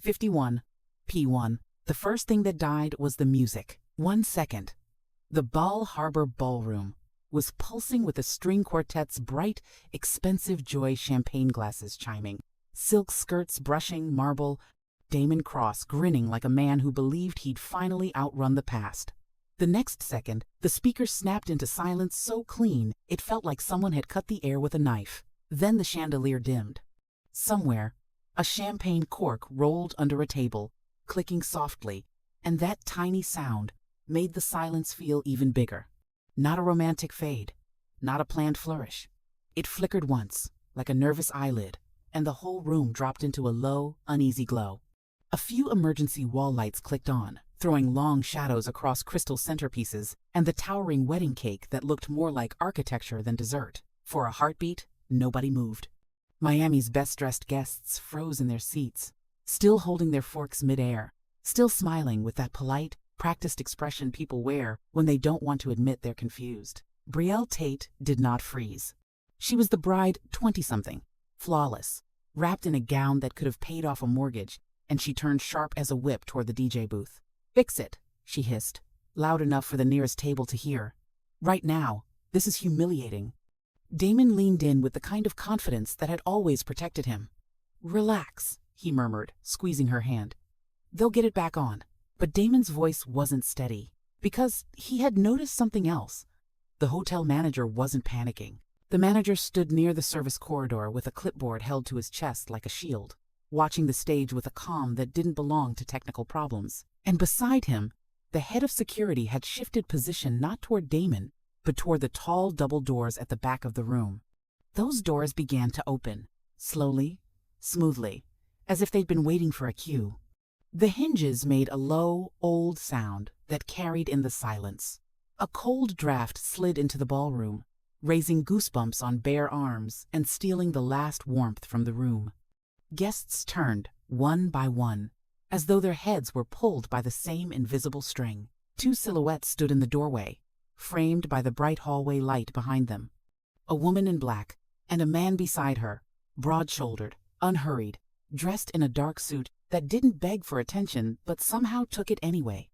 51. P1. The first thing that died was the music. 1 second. The Bal Harbour ballroom was pulsing with a string quartet's bright, expensive joy champagne glasses chiming, silk skirts brushing marble, Damon Cross grinning like a man who believed he'd finally outrun the past. The next second, the speaker snapped into silence so clean it felt like someone had cut the air with a knife. Then the chandelier dimmed. Somewhere, a champagne cork rolled under a table, clicking softly, and that tiny sound made the silence feel even bigger. Not a romantic fade, not a planned flourish. It flickered once, like a nervous eyelid, and the whole room dropped into a low, uneasy glow. A few emergency wall lights clicked on, throwing long shadows across crystal centerpieces and the towering wedding cake that looked more like architecture than dessert. For a heartbeat, nobody moved. Miami's best-dressed guests froze in their seats, still holding their forks midair, still smiling with that polite, practiced expression people wear when they don't want to admit they're confused. Brielle Tate did not freeze. She was the bride 20-something, flawless, wrapped in a gown that could have paid off a mortgage, and she turned sharp as a whip toward the DJ booth. "Fix it," she hissed, loud enough for the nearest table to hear. "Right now, this is humiliating." Damon leaned in with the kind of confidence that had always protected him. "Relax," he murmured, squeezing her hand. "They'll get it back on." But Damon's voice wasn't steady, because he had noticed something else. The hotel manager wasn't panicking. The manager stood near the service corridor with a clipboard held to his chest like a shield, watching the stage with a calm that didn't belong to technical problems. And beside him, the head of security had shifted position not toward Damon, but toward the tall double doors at the back of the room. Those doors began to open, slowly, smoothly, as if they'd been waiting for a cue. The hinges made a low, old sound that carried in the silence. A cold draft slid into the ballroom, raising goosebumps on bare arms and stealing the last warmth from the room. Guests turned, one by one, as though their heads were pulled by the same invisible string. 2 silhouettes stood in the doorway, framed by the bright hallway light behind them. A woman in black, and a man beside her, broad-shouldered, unhurried, dressed in a dark suit that didn't beg for attention but somehow took it anyway.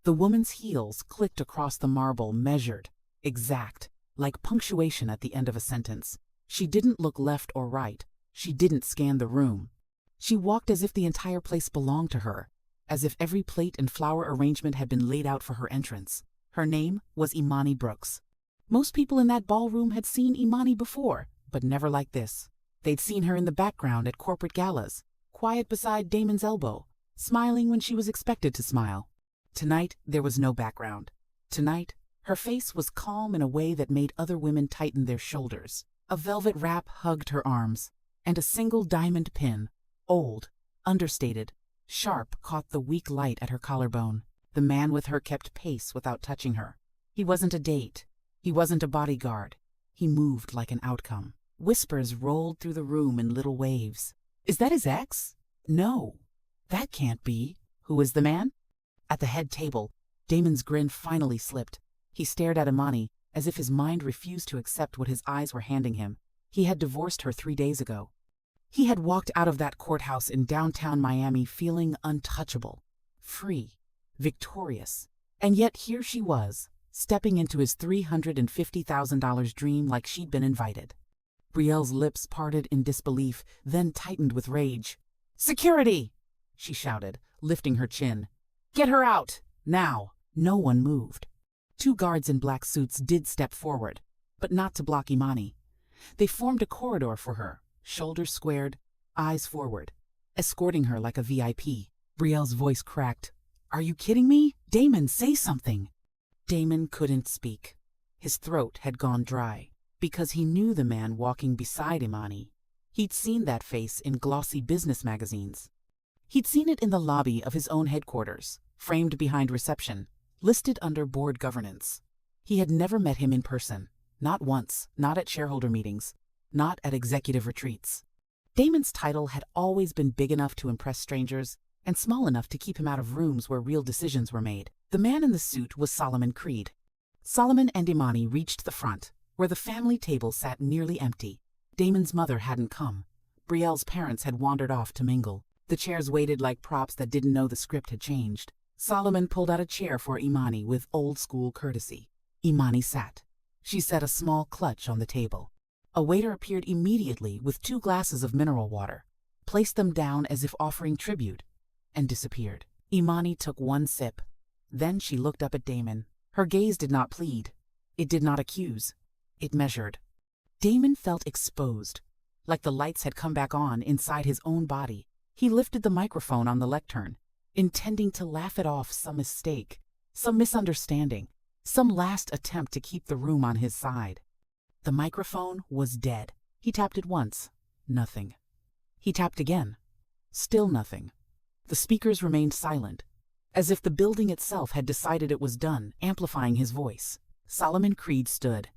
The woman's heels clicked across the marble, measured, exact, like punctuation at the end of a sentence. She didn't look left or right. She didn't scan the room. She walked as if the entire place belonged to her, as if every plate and flower arrangement had been laid out for her entrance. Her name was Imani Brooks. Most people in that ballroom had seen Imani before, but never like this. They'd seen her in the background at corporate galas, quiet beside Damon's elbow, smiling when she was expected to smile. Tonight, there was no background. Tonight, her face was calm in a way that made other women tighten their shoulders. A velvet wrap hugged her arms, and a single diamond pin, old, understated, sharp, caught the weak light at her collarbone. The man with her kept pace without touching her. He wasn't a date. He wasn't a bodyguard. He moved like an outcome. Whispers rolled through the room in little waves. "Is that his ex? No, that can't be. Who is the man?" At the head table, Damon's grin finally slipped. He stared at Imani, as if his mind refused to accept what his eyes were handing him. He had divorced her 3 days ago. He had walked out of that courthouse in downtown Miami feeling untouchable, free, victorious. And yet here she was, stepping into his $350,000 dream like she'd been invited. Brielle's lips parted in disbelief, then tightened with rage. "Security!" she shouted, lifting her chin. "Get her out! Now!" No one moved. 2 guards in black suits did step forward, but not to block Imani. They formed a corridor for her, shoulders squared, eyes forward, escorting her like a VIP. Brielle's voice cracked. "Are you kidding me? Damon, say something!" Damon couldn't speak. His throat had gone dry, because he knew the man walking beside Imani. He'd seen that face in glossy business magazines. He'd seen it in the lobby of his own headquarters, framed behind reception, listed under board governance. He had never met him in person, not once, not at shareholder meetings, not at executive retreats. Damon's title had always been big enough to impress strangers and small enough to keep him out of rooms where real decisions were made. The man in the suit was Solomon Creed. Solomon and Imani reached the front, where the family table sat nearly empty. Damon's mother hadn't come. Brielle's parents had wandered off to mingle. The chairs waited like props that didn't know the script had changed. Solomon pulled out a chair for Imani with old-school courtesy. Imani sat. She set a small clutch on the table. A waiter appeared immediately with 2 glasses of mineral water, placed them down as if offering tribute, and disappeared. Imani took 1 sip. Then she looked up at Damon. Her gaze did not plead. It did not accuse. It measured. Damon felt exposed, like the lights had come back on inside his own body. He lifted the microphone on the lectern, intending to laugh it off some mistake, some misunderstanding, some last attempt to keep the room on his side. The microphone was dead. He tapped it once. Nothing. He tapped again. Still nothing. The speakers remained silent, as if the building itself had decided it was done amplifying his voice. Solomon Creed stood.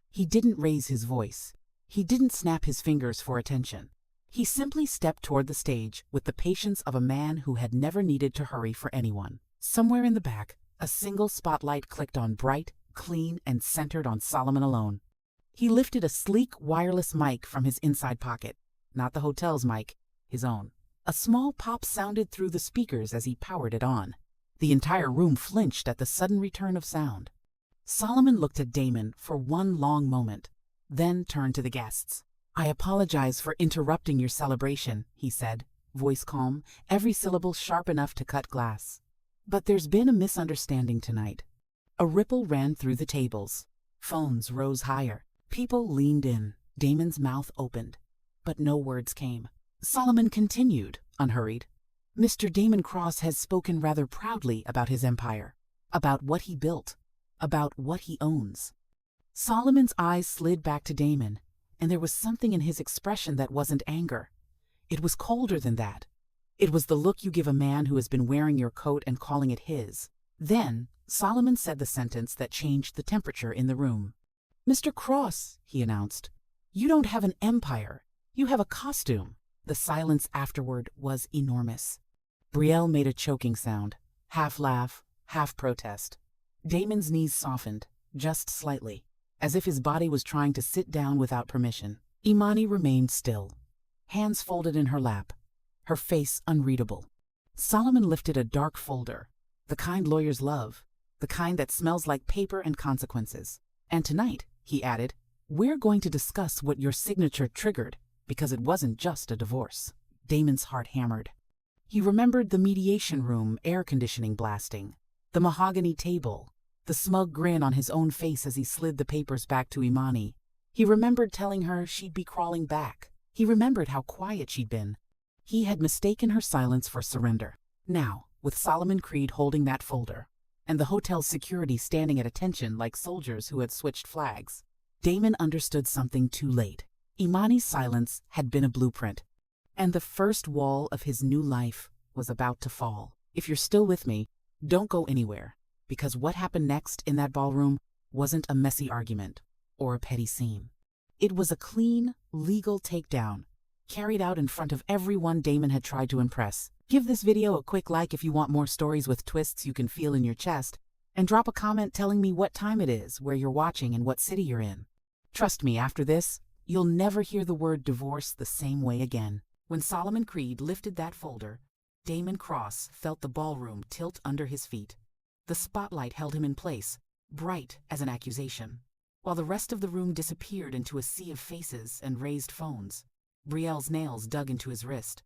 He didn't raise his voice. He didn't snap his fingers for attention. He simply stepped toward the stage with the patience of a man who had never needed to hurry for anyone. Somewhere in the back, a single spotlight clicked on, bright, clean, and centered on Solomon alone. He lifted a sleek wireless mic from his inside pocket, not the hotel's mic, his own. A small pop sounded through the speakers as he powered it on. The entire room flinched at the sudden return of sound. Solomon looked at Damon for 1 long moment, then turned to the guests. "I apologize for interrupting your celebration," he said, voice calm, every syllable sharp enough to cut glass. "But there's been a misunderstanding tonight." A ripple ran through the tables. Phones rose higher. People leaned in. Damon's mouth opened, but no words came. Solomon continued, unhurried. "Mr. Damon Cross has spoken rather proudly about his empire, about what he built, about what he owns." Solomon's eyes slid back to Damon, and there was something in his expression that wasn't anger. It was colder than that. It was the look you give a man who has been wearing your coat and calling it his. Then Solomon said the sentence that changed the temperature in the room. "Mr. Cross," he announced, "you don't have an empire. You have a costume." The silence afterward was enormous. Brielle made a choking sound, half laugh, half protest. Damon's knees softened, just slightly, as if his body was trying to sit down without permission. Imani remained still, hands folded in her lap, her face unreadable. Solomon lifted a dark folder, the kind lawyers love, the kind that smells like paper and consequences. "And tonight," he added, "we're going to discuss what your signature triggered, because it wasn't just a divorce." Damon's heart hammered. He remembered the mediation room air conditioning blasting, the mahogany table, the smug grin on his own face as he slid the papers back to Imani. He remembered telling her she'd be crawling back. He remembered how quiet she'd been. He had mistaken her silence for surrender. Now, with Solomon Creed holding that folder, and the hotel's security standing at attention like soldiers who had switched flags, Damon understood something too late. Imani's silence had been a blueprint, and the first wall of his new life was about to fall. If you're still with me, don't go anywhere, because what happened next in that ballroom wasn't a messy argument or a petty scene. It was a clean, legal takedown, carried out in front of everyone Damon had tried to impress. Give this video a quick like if you want more stories with twists you can feel in your chest, and drop a comment telling me what time it is, where you're watching, and what city you're in. Trust me, after this, you'll never hear the word divorce the same way again. When Solomon Creed lifted that folder, Damon Cross felt the ballroom tilt under his feet. The spotlight held him in place, bright as an accusation, while the rest of the room disappeared into a sea of faces and raised phones. Brielle's nails dug into his wrist.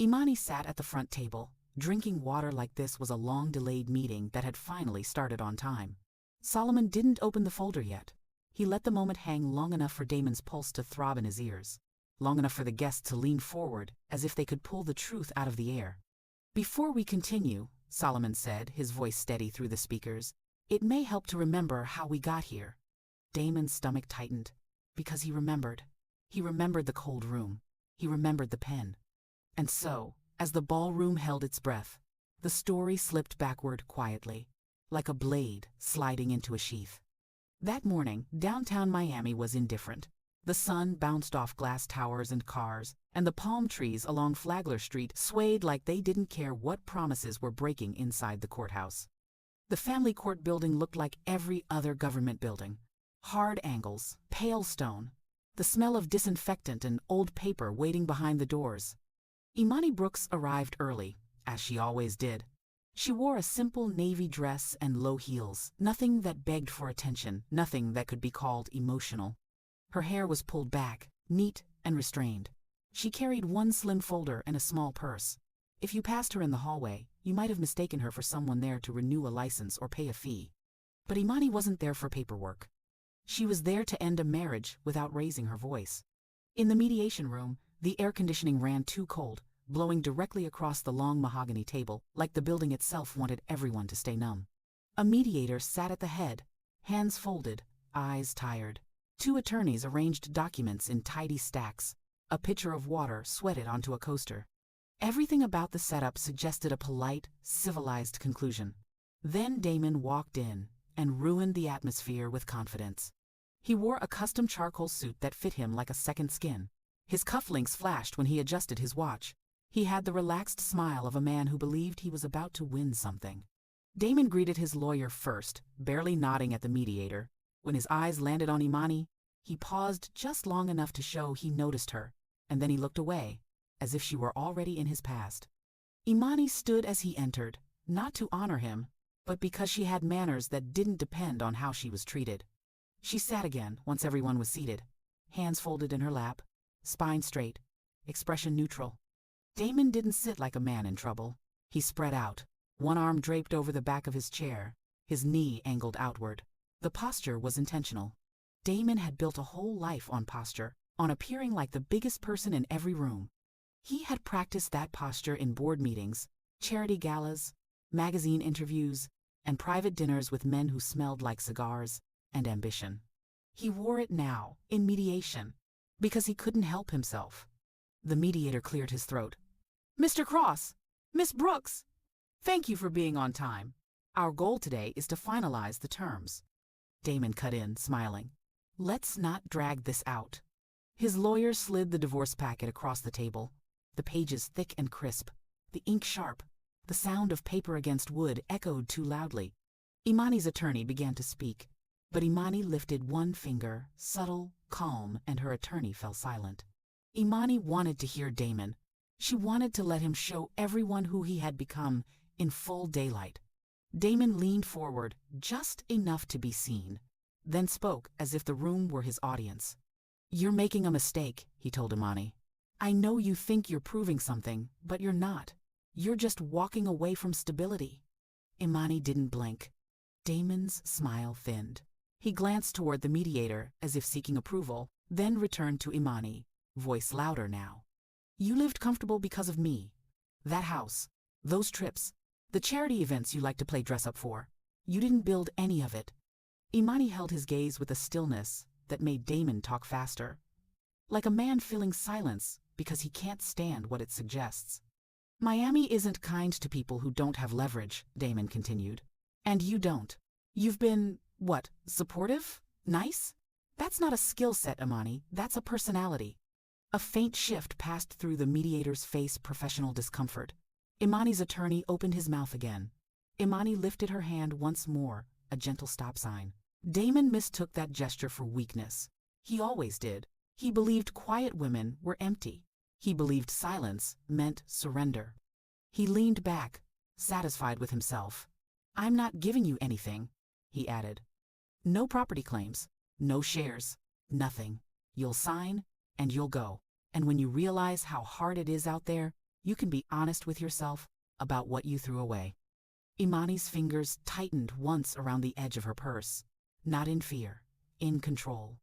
Imani sat at the front table, drinking water like this was a long-delayed meeting that had finally started on time. Solomon didn't open the folder yet. He let the moment hang long enough for Damon's pulse to throb in his ears, long enough for the guests to lean forward as if they could pull the truth out of the air. "Before we continue," Solomon said, his voice steady through the speakers, "it may help to remember how we got here." Damon's stomach tightened, because he remembered. He remembered the cold room. He remembered the pen. And so, as the ballroom held its breath, the story slipped backward quietly, like a blade sliding into a sheath. That morning, downtown Miami was indifferent. The sun bounced off glass towers and cars, and the palm trees along Flagler Street swayed like they didn't care what promises were breaking inside the courthouse. The family court building looked like every other government building. Hard angles, pale stone, the smell of disinfectant and old paper waiting behind the doors. Imani Brooks arrived early, as she always did. She wore a simple navy dress and low heels, nothing that begged for attention, nothing that could be called emotional. Her hair was pulled back, neat and restrained. She carried one slim folder and a small purse. If you passed her in the hallway, you might have mistaken her for someone there to renew a license or pay a fee. But Imani wasn't there for paperwork. She was there to end a marriage without raising her voice. In the mediation room, the air conditioning ran too cold, blowing directly across the long mahogany table, like the building itself wanted everyone to stay numb. A mediator sat at the head, hands folded, eyes tired. Two attorneys arranged documents in tidy stacks. A pitcher of water sweated onto a coaster. Everything about the setup suggested a polite, civilized conclusion. Then Damon walked in and ruined the atmosphere with confidence. He wore a custom charcoal suit that fit him like a second skin. His cufflinks flashed when he adjusted his watch. He had the relaxed smile of a man who believed he was about to win something. Damon greeted his lawyer first, barely nodding at the mediator. When his eyes landed on Imani, he paused just long enough to show he noticed her, and then he looked away, as if she were already in his past. Imani stood as he entered, not to honor him, but because she had manners that didn't depend on how she was treated. She sat again once everyone was seated, hands folded in her lap, spine straight, expression neutral. Damon didn't sit like a man in trouble. He spread out, one arm draped over the back of his chair, his knee angled outward. The posture was intentional. Damon had built a whole life on posture, on appearing like the biggest person in every room. He had practiced that posture in board meetings, charity galas, magazine interviews, and private dinners with men who smelled like cigars and ambition. He wore it now, in mediation, because he couldn't help himself. The mediator cleared his throat. "Mr. Cross, Miss Brooks, thank you for being on time. Our goal today is to finalize the terms." Damon cut in, smiling. "Let's not drag this out." His lawyer slid the divorce packet across the table, the pages thick and crisp, the ink sharp. The sound of paper against wood echoed too loudly. Imani's attorney began to speak, but Imani lifted one finger, subtle, calm, and her attorney fell silent. Imani wanted to hear Damon. She wanted to let him show everyone who he had become in full daylight. Damon leaned forward, just enough to be seen, then spoke as if the room were his audience. "You're making a mistake," he told Imani. "I know you think you're proving something, but you're not. You're just walking away from stability." Imani didn't blink. Damon's smile thinned. He glanced toward the mediator as if seeking approval, then returned to Imani, voice louder now. "You lived comfortable because of me. That house, those trips, the charity events you like to play dress-up for. You didn't build any of it." Imani held his gaze with a stillness that made Damon talk faster, like a man filling silence because he can't stand what it suggests. "Miami isn't kind to people who don't have leverage," Damon continued. "And you don't. You've been, supportive? Nice? That's not a skill set, Imani, that's a personality." A faint shift passed through the mediator's face, professional discomfort. Imani's attorney opened his mouth again. Imani lifted her hand once more, a gentle stop sign. Damon mistook that gesture for weakness. He always did. He believed quiet women were empty. He believed silence meant surrender. He leaned back, satisfied with himself. "I'm not giving you anything," he added. "No property claims, no shares, nothing. You'll sign, and you'll go. And when you realize how hard it is out there, you can be honest with yourself about what you threw away." Imani's fingers tightened once around the edge of her purse, not in fear, in control.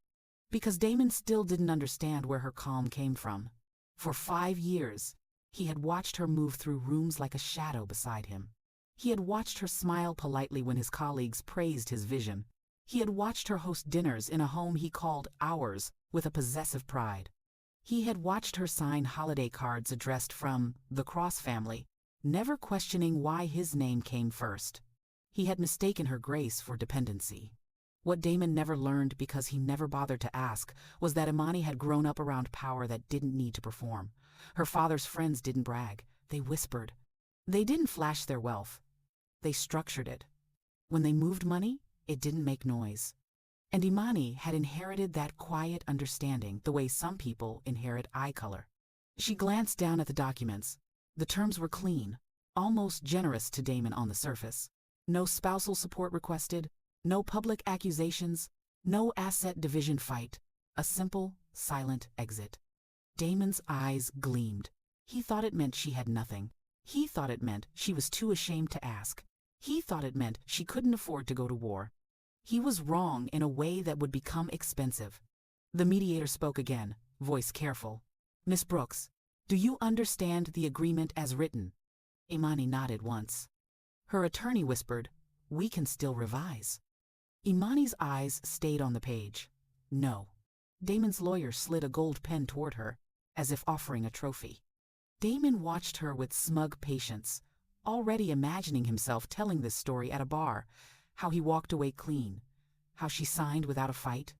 Because Damon still didn't understand where her calm came from. For 5 years, he had watched her move through rooms like a shadow beside him. He had watched her smile politely when his colleagues praised his vision. He had watched her host dinners in a home he called ours with a possessive pride. He had watched her sign holiday cards addressed from the Cross family, never questioning why his name came first. He had mistaken her grace for dependency. What Damon never learned because he never bothered to ask was that Imani had grown up around power that didn't need to perform. Her father's friends didn't brag, they whispered. They didn't flash their wealth. They structured it. When they moved money, it didn't make noise. And Imani had inherited that quiet understanding the way some people inherit eye color. She glanced down at the documents. The terms were clean, almost generous to Damon on the surface. No spousal support requested, no public accusations, no asset division fight. A simple, silent exit. Damon's eyes gleamed. He thought it meant she had nothing. He thought it meant she was too ashamed to ask. He thought it meant she couldn't afford to go to war. He was wrong in a way that would become expensive. The mediator spoke again, voice careful. "Miss Brooks, do you understand the agreement as written?" Imani nodded once. Her attorney whispered, "We can still revise." Imani's eyes stayed on the page. No. Damon's lawyer slid a gold pen toward her, as if offering a trophy. Damon watched her with smug patience, already imagining himself telling this story at a bar, how he walked away clean, how she signed without a fight.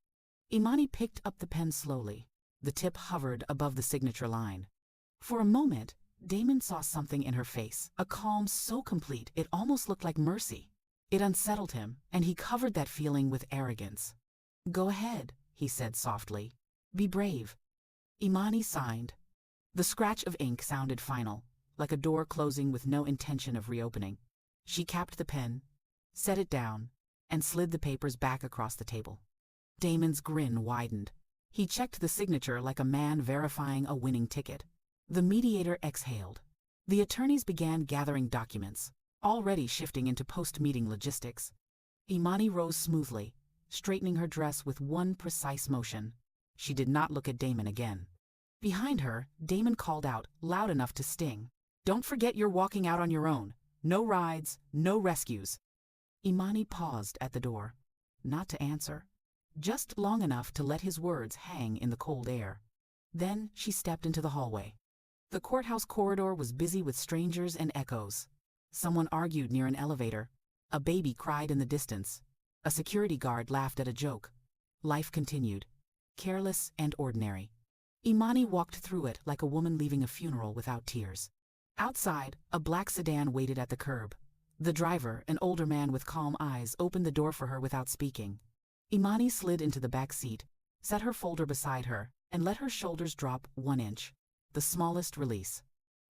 Imani picked up the pen slowly. The tip hovered above the signature line. For a moment, Damon saw something in her face, a calm so complete it almost looked like mercy. It unsettled him, and he covered that feeling with arrogance. "Go ahead," he said softly. "Be brave." Imani signed. The scratch of ink sounded final, like a door closing with no intention of reopening. She capped the pen, set it down, and slid the papers back across the table. Damon's grin widened. He checked the signature like a man verifying a winning ticket. The mediator exhaled. The attorneys began gathering documents, already shifting into post-meeting logistics. Imani rose smoothly, straightening her dress with one precise motion. She did not look at Damon again. Behind her, Damon called out, loud enough to sting. "Don't forget you're walking out on your own. No rides, no rescues." Imani paused at the door, not to answer, just long enough to let his words hang in the cold air. Then she stepped into the hallway. The courthouse corridor was busy with strangers and echoes. Someone argued near an elevator. A baby cried in the distance. A security guard laughed at a joke. Life continued, careless and ordinary. Imani walked through it like a woman leaving a funeral without tears. Outside, a black sedan waited at the curb. The driver, an older man with calm eyes, opened the door for her without speaking. Imani slid into the back seat, set her folder beside her, and let her shoulders drop 1 inch, the smallest release.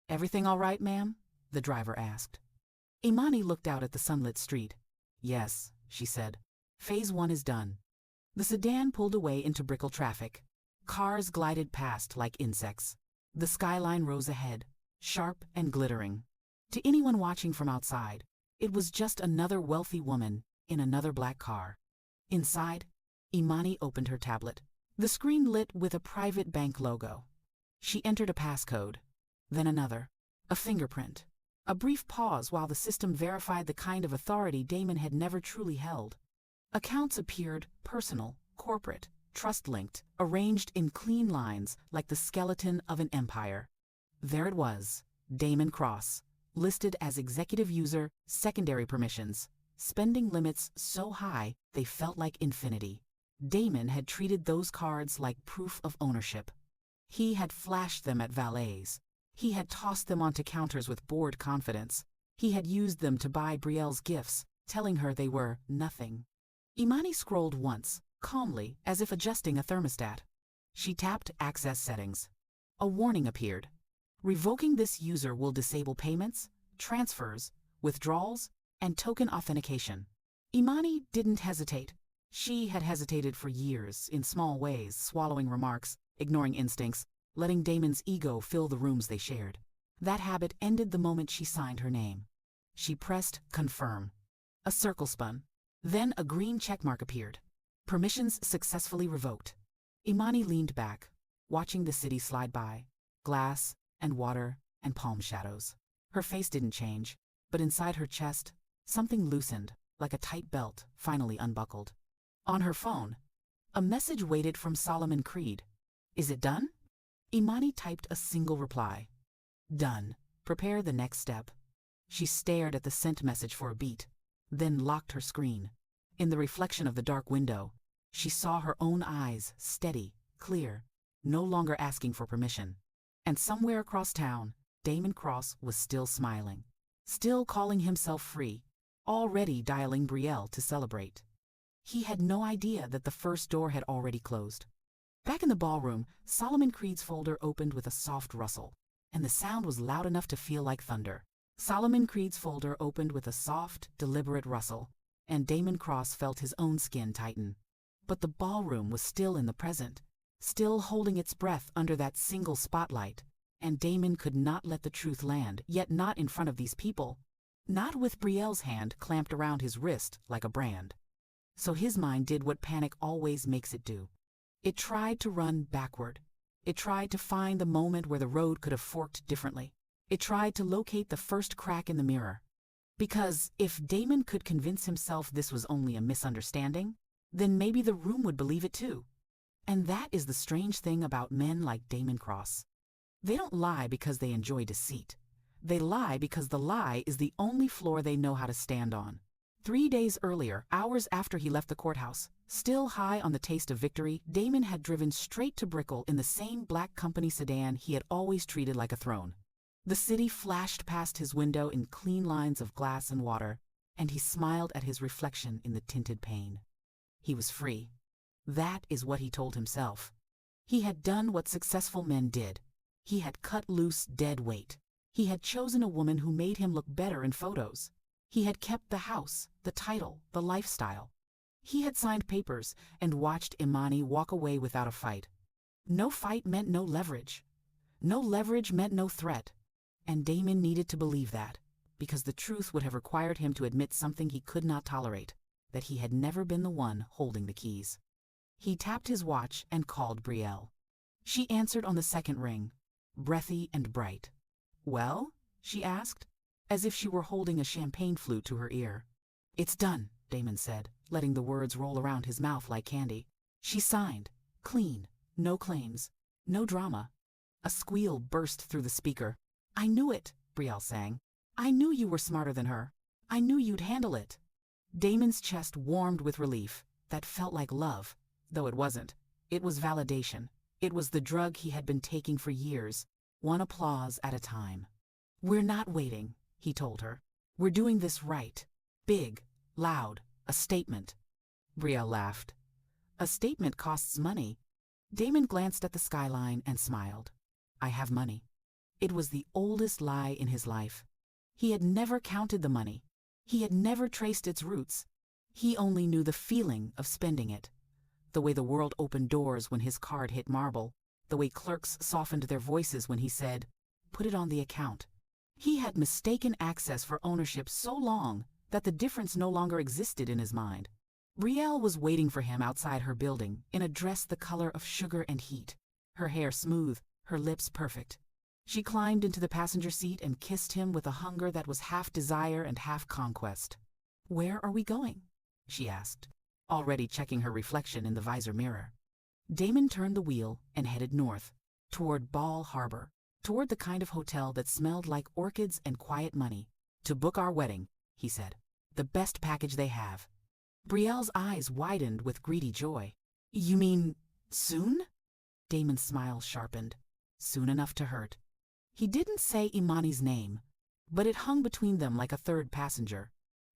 "Everything all right, ma'am?" the driver asked. Imani looked out at the sunlit street. "Yes," she said. "Phase 1 is done." The sedan pulled away into brickle traffic. Cars glided past like insects. The skyline rose ahead, sharp and glittering. To anyone watching from outside, it was just another wealthy woman in another black car. Inside, Imani opened her tablet. The screen lit with a private bank logo. She entered a passcode, then another, a fingerprint. A brief pause while the system verified the kind of authority Damon had never truly held. Accounts appeared personal, corporate, trust-linked, arranged in clean lines like the skeleton of an empire. There it was, Damon Cross, listed as executive user, secondary permissions, spending limits so high they felt like infinity. Damon had treated those cards like proof of ownership. He had flashed them at valets. He had tossed them onto counters with bored confidence. He had used them to buy Brielle's gifts, telling her they were nothing. Imani scrolled once, calmly, as if adjusting a thermostat. She tapped Access Settings. A warning appeared. Revoking this user will disable payments, transfers, withdrawals, and token authentication. Imani didn't hesitate. She had hesitated for years, in small ways, swallowing remarks, ignoring instincts, letting Damon's ego fill the rooms they shared. That habit ended the moment she signed her name. She pressed Confirm. A circle spun. Then a green checkmark appeared. Permissions successfully revoked. Imani leaned back, watching the city slide by. Glass and water and palm shadows. Her face didn't change, but inside her chest, something loosened, like a tight belt finally unbuckled. On her phone, a message waited from Solomon Creed. "Is it done?" Imani typed a single reply. "Done. Prepare the next step." She stared at the sent message for a beat, then locked her screen. In the reflection of the dark window, she saw her own eyes, steady, clear, no longer asking for permission. And somewhere across town, Damon Cross was still smiling, still calling himself free, already dialing Brielle to celebrate. He had no idea that the first door had already closed. Back in the ballroom, Solomon Creed's folder opened with a soft rustle, and the sound was loud enough to feel like thunder. Solomon Creed's folder opened with a soft, deliberate rustle, and Damon Cross felt his own skin tighten. But the ballroom was still in the present, still holding its breath under that single spotlight, and Damon could not let the truth land, yet not in front of these people, not with Brielle's hand clamped around his wrist like a brand. So his mind did what panic always makes it do. It tried to run backward. It tried to find the moment where the road could have forked differently. It tried to locate the first crack in the mirror. Because if Damon could convince himself this was only a misunderstanding, then maybe the room would believe it too. And that is the strange thing about men like Damon Cross. They don't lie because they enjoy deceit. They lie because the lie is the only floor they know how to stand on. 3 days earlier, hours after he left the courthouse, still high on the taste of victory, Damon had driven straight to Brielle in the same black company sedan he had always treated like a throne. The city flashed past his window in clean lines of glass and water, and he smiled at his reflection in the tinted pane. He was free. That is what he told himself. He had done what successful men did. He had cut loose dead weight. He had chosen a woman who made him look better in photos. He had kept the house, the title, the lifestyle. He had signed papers and watched Imani walk away without a fight. No fight meant no leverage. No leverage meant no threat. And Damon needed to believe that, because the truth would have required him to admit something he could not tolerate, that he had never been the one holding the keys. He tapped his watch and called Brielle. She answered on the second ring, breathy and bright. "Well?" she asked, as if she were holding a champagne flute to her ear. "It's done," Damon said, letting the words roll around his mouth like candy. She signed, clean, no claims, no drama. A squeal burst through the speaker. "I knew it," Brielle sang. "I knew you were smarter than her. I knew you'd handle it." Damon's chest warmed with relief that felt like love, though it wasn't. It was validation. It was the drug he had been taking for years, one applause at a time. "We're not waiting," he told her. "We're doing this right. Big, loud, a statement." Brielle laughed. "A statement costs money." Damon glanced at the skyline and smiled. "I have money." It was the oldest lie in his life. He had never counted the money. He had never traced its roots. He only knew the feeling of spending it. The way the world opened doors when his card hit marble. The way clerks softened their voices when he said, "Put it on the account." He had mistaken access for ownership so long that the difference no longer existed in his mind. Brielle was waiting for him outside her building in a dress the color of sugar and heat, her hair smooth, her lips perfect. She climbed into the passenger seat and kissed him with a hunger that was half desire and half conquest. "Where are we going?" she asked, already checking her reflection in the visor mirror. Damon turned the wheel and headed north, toward Bal Harbour, toward the kind of hotel that smelled like orchids and quiet money. "To book our wedding," he said. "The best package they have." Brielle's eyes widened with greedy joy. "You mean soon?" Damon's smile sharpened. "Soon enough to hurt." He didn't say Imani's name, but it hung between them like a third passenger.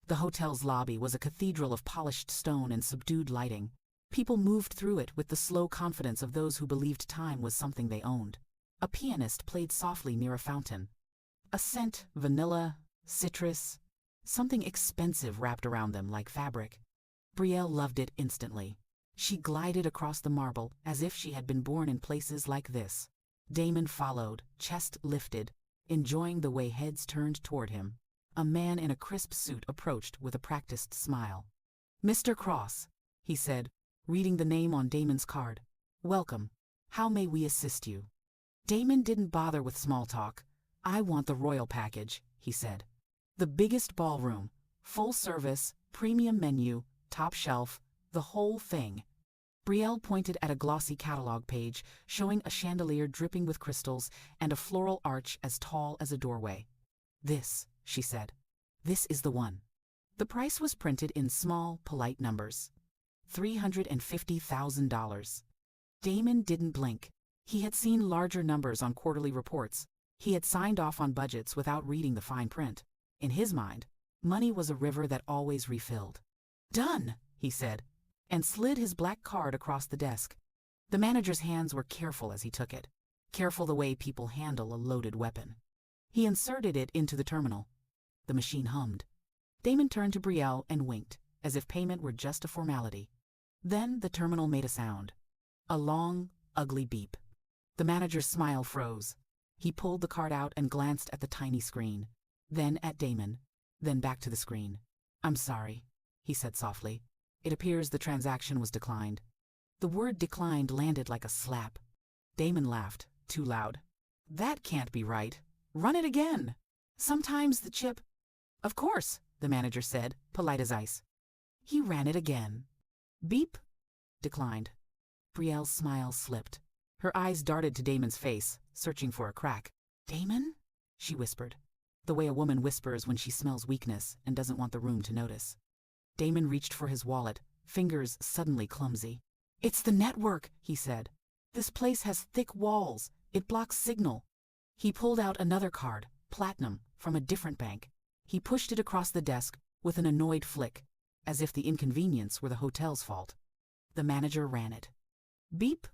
The hotel's lobby was a cathedral of polished stone and subdued lighting. People moved through it with the slow confidence of those who believed time was something they owned. A pianist played softly near a fountain. A scent, vanilla, citrus, something expensive wrapped around them like fabric. Brielle loved it instantly. She glided across the marble as if she had been born in places like this. Damon followed, chest lifted, enjoying the way heads turned toward him. A man in a crisp suit approached with a practiced smile. "Mr. Cross," he said, reading the name on Damon's card. "Welcome. How may we assist you?" Damon didn't bother with small talk. "I want the royal package," he said. "The biggest ballroom, full service, premium menu, top shelf, the whole thing." Brielle pointed at a glossy catalog page showing a chandelier dripping with crystals and a floral arch as tall as a doorway. "This," she said. "This is the one." The price was printed in small, polite numbers. $350,000. Damon didn't blink. He had seen larger numbers on quarterly reports. He had signed off on budgets without reading the fine print. In his mind, money was a river that always refilled. "Done," he said, and slid his black card across the desk. The manager's hands were careful as he took it, careful the way people handle a loaded weapon. He inserted it into the terminal. The machine hummed. Damon turned to Brielle and winked, as if payment were just a formality. Then the terminal made a sound. A long, ugly beep. The manager's smile froze. He pulled the card out and glanced at the tiny screen, then at Damon, then back to the screen. "I'm sorry," he said softly. "It appears the transaction was declined." The word declined landed like a slap. Damon laughed, too loud. "That can't be right. Run it again. Sometimes the chip—" "Of course," the manager said, polite as ice. He ran it again. Beep. Declined. Brielle's smile slipped. Her eyes darted to Damon's face, searching for a crack. "Damon?" she whispered, the way a woman whispers when she smells weakness and doesn't want the room to notice. Damon reached for his wallet, fingers suddenly clumsy. "It's the network," he said. "This place has thick walls. It blocks signal." He pulled out another card, platinum, from a different bank. He pushed it across the desk with an annoyed flick, as if the inconvenience were the hotel's fault. The manager ran it. Beep.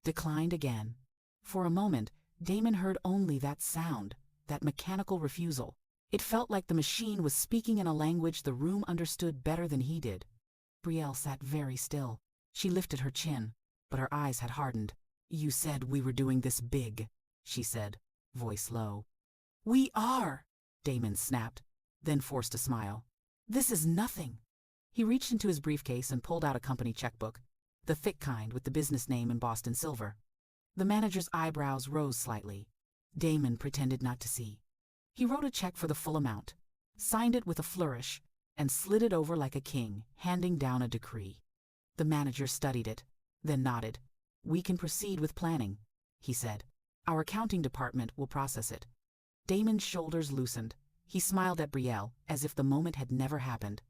Declined again. For a moment, Damon heard only that sound, that mechanical refusal. It felt like the machine was speaking in a language the room understood better than he did. Brielle sat very still. She lifted her chin, but her eyes had hardened. "You said we were doing this big," she said, voice low. "We are," Damon snapped, then forced a smile. "This is nothing." He reached into his briefcase and pulled out a company checkbook, the thick kind with the business name embossed in silver. The manager's eyebrows rose slightly. Damon pretended not to see. He wrote a check for the full amount, signed it with a flourish, and slid it over like a king, handing down a decree. The manager studied it, then nodded. "We can proceed with planning," he said. "Our accounting department will process it." Damon's shoulders loosened. He smiled at Brielle as if the moment had never happened.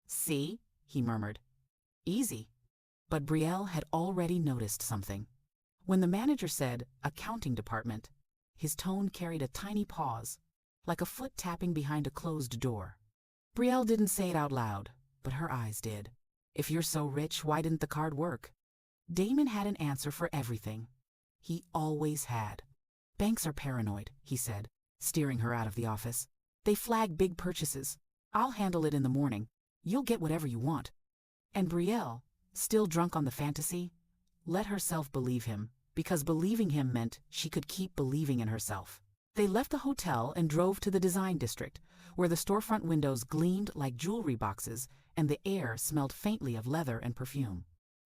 "See?" he murmured. "Easy." But Brielle had already noticed something. When the manager said, "accounting department," his tone carried a tiny pause, like a foot tapping behind a closed door. Brielle didn't say it out loud, but her eyes did. "If you're so rich, why didn't the card work?" Damon had an answer for everything. He always had. "Banks are paranoid," he said, steering her out of the office. "They flag big purchases. I'll handle it in the morning. You'll get whatever you want." And Brielle, still drunk on the fantasy, let herself believe him, because believing him meant she could keep believing in herself. They left the hotel and drove to the design district, where the storefront windows gleamed like jewelry boxes and the air smelled faintly of leather and perfume.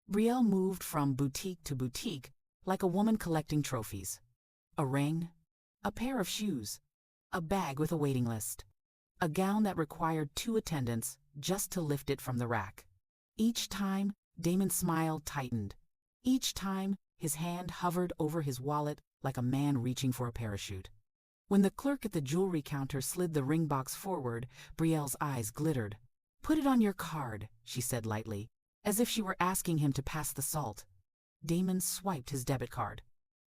Brielle moved from boutique to boutique like a woman collecting trophies. A ring, a pair of shoes, a bag with a waiting list, a gown that required 2 attendants just to lift it from the rack. Each time, Damon's smile tightened. Each time, his hand hovered over his wallet like a man reaching for a parachute. When the clerk at the jewelry counter slid the ring box forward, Brielle's eyes glittered. "Put it on your card," she said lightly, as if she were asking him to pass the salt. Damon swiped his debit card.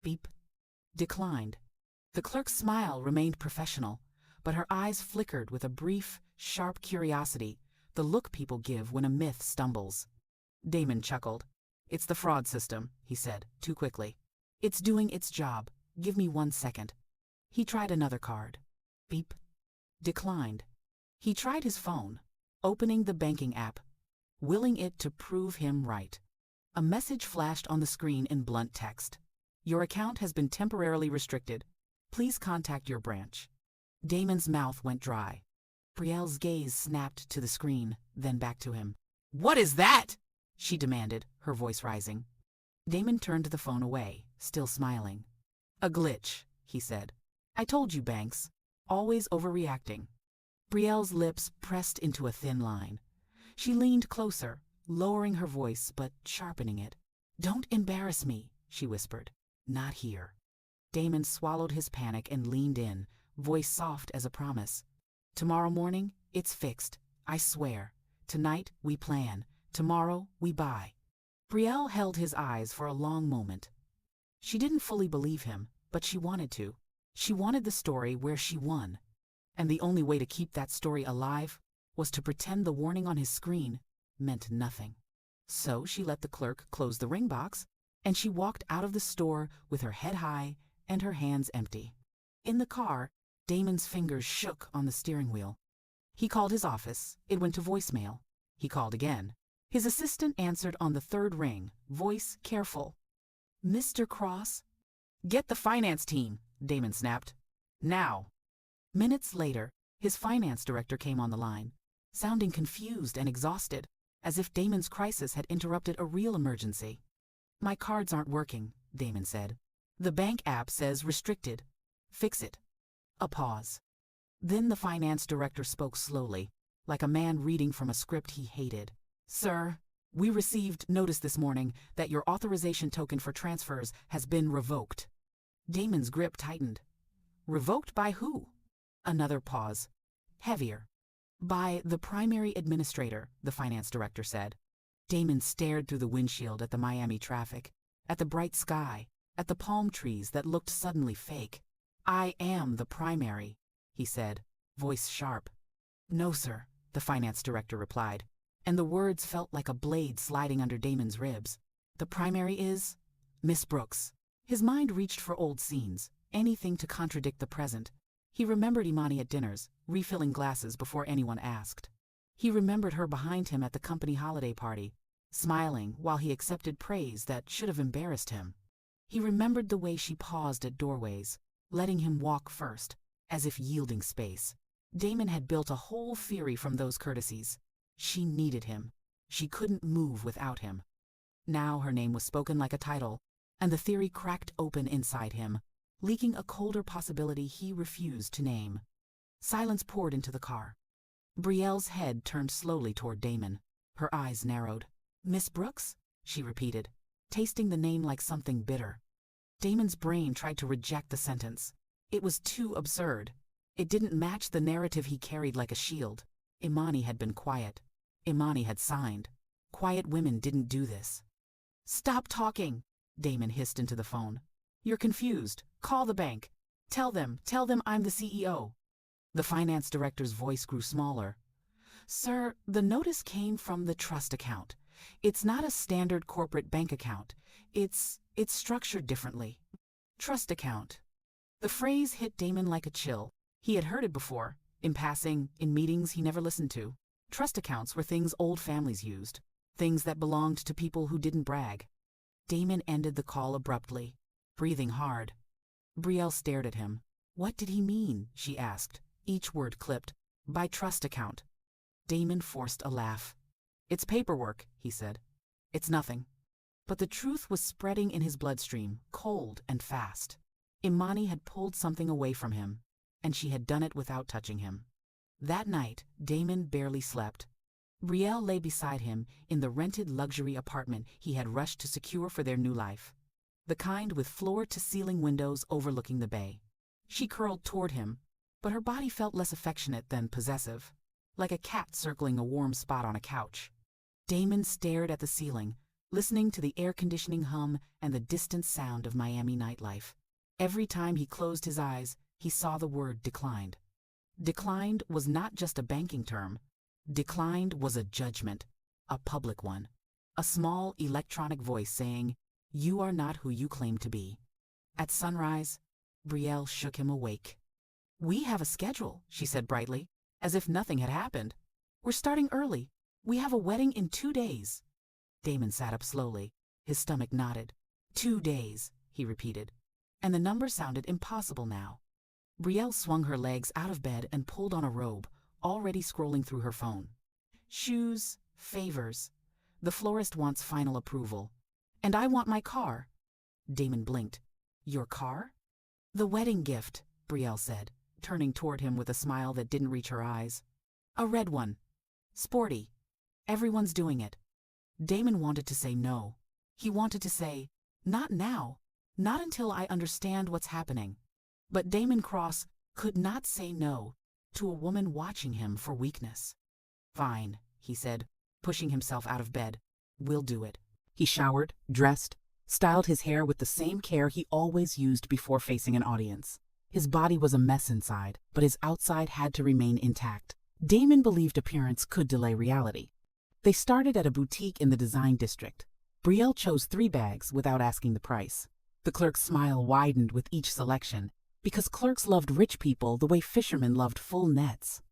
Beep. Declined. The clerk's smile remained professional, but her eyes flickered with a brief, sharp curiosity, the look people give when a myth stumbles. Damon chuckled. "It's the fraud system," he said, too quickly. "It's doing its job. Give me 1 second." He tried another card. Beep. Declined. He tried his phone, opening the banking app, willing it to prove him right. A message flashed on the screen in blunt text. "Your account has been temporarily restricted. Please contact your branch." Damon's mouth went dry. Brielle's gaze snapped to the screen, then back to him. "What is that?" she demanded, her voice rising. Damon turned the phone away, still smiling. "A glitch," he said. "I told you, banks. Always overreacting." Brielle's lips pressed into a thin line. She leaned closer, lowering her voice but sharpening it. "Don't embarrass me," she whispered. "Not here." Damon swallowed his panic and leaned in, voice soft as a promise. "Tomorrow morning, it's fixed. I swear. Tonight, we plan. Tomorrow, we buy." Brielle held his eyes for a long moment. She didn't fully believe him, but she wanted to. She wanted the story where she won. And the only way to keep that story alive was to pretend the warning on his screen meant nothing. So she let the clerk close the ring box and she walked out of the store with her head high and her hands empty. In the car, Damon's fingers shook on the steering wheel. He called his office. It went to voicemail. He called again. His assistant answered on the third ring, voice careful. "Mr. Cross?" "Get the finance team," Damon snapped. "Now." Minutes later, his finance director came on the line, sounding confused and exhausted, as if Damon's crisis had interrupted a real emergency. "My cards aren't working," Damon said. "The bank app says restricted. Fix it." A pause. Then the finance director spoke slowly, like a man reading from a script he hated. "Sir, we received notice this morning that your authorization token for transfers has been revoked." Damon's grip tightened. "Revoked by who?" Another pause. Heavier. "By the primary administrator," the finance director said. Damon stared through the windshield at the Miami traffic, at the bright sky, at the palm trees that looked suddenly fake. "I am the primary," he said, voice sharp. "No, sir," the finance director replied, and the words felt like a blade sliding under Damon's ribs. "The primary is Miss Brooks." His mind reached for old scenes, anything to contradict the present. He remembered Imani at dinners, refilling glasses before anyone asked. He remembered her behind him at the company holiday party, smiling while he accepted praise that should have embarrassed him. He remembered the way she paused at doorways, letting him walk first, as if yielding space. Damon had built a whole theory from those courtesies. She needed him. She couldn't move without him. Now her name was spoken like a title, and the theory cracked open inside him, leaking a colder possibility he refused to name. Silence poured into the car. Brielle's head turned slowly toward Damon. Her eyes narrowed. "Miss Brooks?" she repeated, tasting the name like something bitter. Damon's brain tried to reject the sentence. It was too absurd. It didn't match the narrative he carried like a shield. Imani had been quiet. Imani had signed. Quiet women didn't do this. "Stop talking," Damon hissed into the phone. "You're confused. Call the bank. Tell them I'm the CEO." The finance director's voice grew smaller. "Sir, the notice came from the trust account. It's not a standard corporate bank account. It's structured differently." Trust account. The phrase hit Damon like a chill. He had heard it before, in passing, in meetings he never listened to. Trust accounts were things old families used, things that belonged to people who didn't brag. Damon ended the call abruptly, breathing hard. Brielle stared at him. "What did he mean?" she asked, each word clipped. "By trust account." Damon forced a laugh. "It's paperwork," he said. "It's nothing." But the truth was spreading in his bloodstream, cold and fast. Imani had pulled something away from him, and she had done it without touching him. That night, Damon barely slept. Brielle lay beside him in the rented luxury apartment he had rushed to secure for their new life, the kind with floor-to-ceiling windows overlooking the bay. She curled toward him, but her body felt less affectionate than possessive, like a cat circling a warm spot on a couch. Damon stared at the ceiling, listening to the air-conditioning hum and the distant sound of Miami nightlife. Every time he closed his eyes, he saw the word declined. Declined was not just a banking term. Declined was a judgment, a public one. A small electronic voice saying, "You are not who you claim to be." At sunrise, Brielle shook him awake. "We have a schedule," she said brightly, as if nothing had happened. "We're starting early. We have a wedding in 2 days." Damon sat up slowly. His stomach knotted. 2 days, he repeated. And the number sounded impossible now. Brielle swung her legs out of bed and pulled on a robe, already scrolling through her phone. "Shoes, favors. The florist wants final approval. And I want my car." Damon blinked. "Your car?" "The wedding gift," Brielle said, turning toward him with a smile that didn't reach her eyes. "A red one. Sporty. Everyone's doing it." Damon wanted to say no. He wanted to say, "Not now. Not until I understand what's happening." But Damon Cross could not say no to a woman watching him for weakness. "Fine," he said, pushing himself out of bed. "We'll do it." He showered, dressed, styled his hair with the same care he always used before facing an audience. His body was a mess inside, but his outside had to remain intact. Damon believed appearance could delay reality. They started at a boutique in the design district, Brielle chose 3 bags without asking the price. The clerk's smile widened with each selection, because clerks loved rich people the way fishermen loved full nets.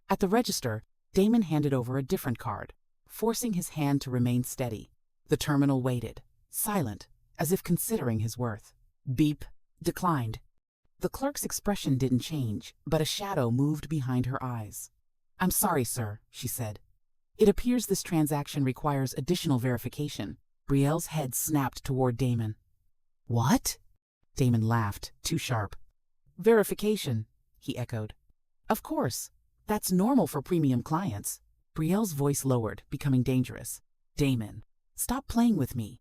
At the register, Damon handed over a different card, forcing his hand to remain steady. The terminal waited, silent, as if considering his worth. Beep. Declined. The clerk's expression didn't change, but a shadow moved behind her eyes. "I'm sorry, sir," she said. "It appears this transaction requires additional verification." Brielle's head snapped toward Damon. "What?" Damon laughed, too sharp. "Verification," he echoed. "Of course. That's normal for premium clients." Brielle's voice lowered, becoming dangerous. "Damon, stop playing with me."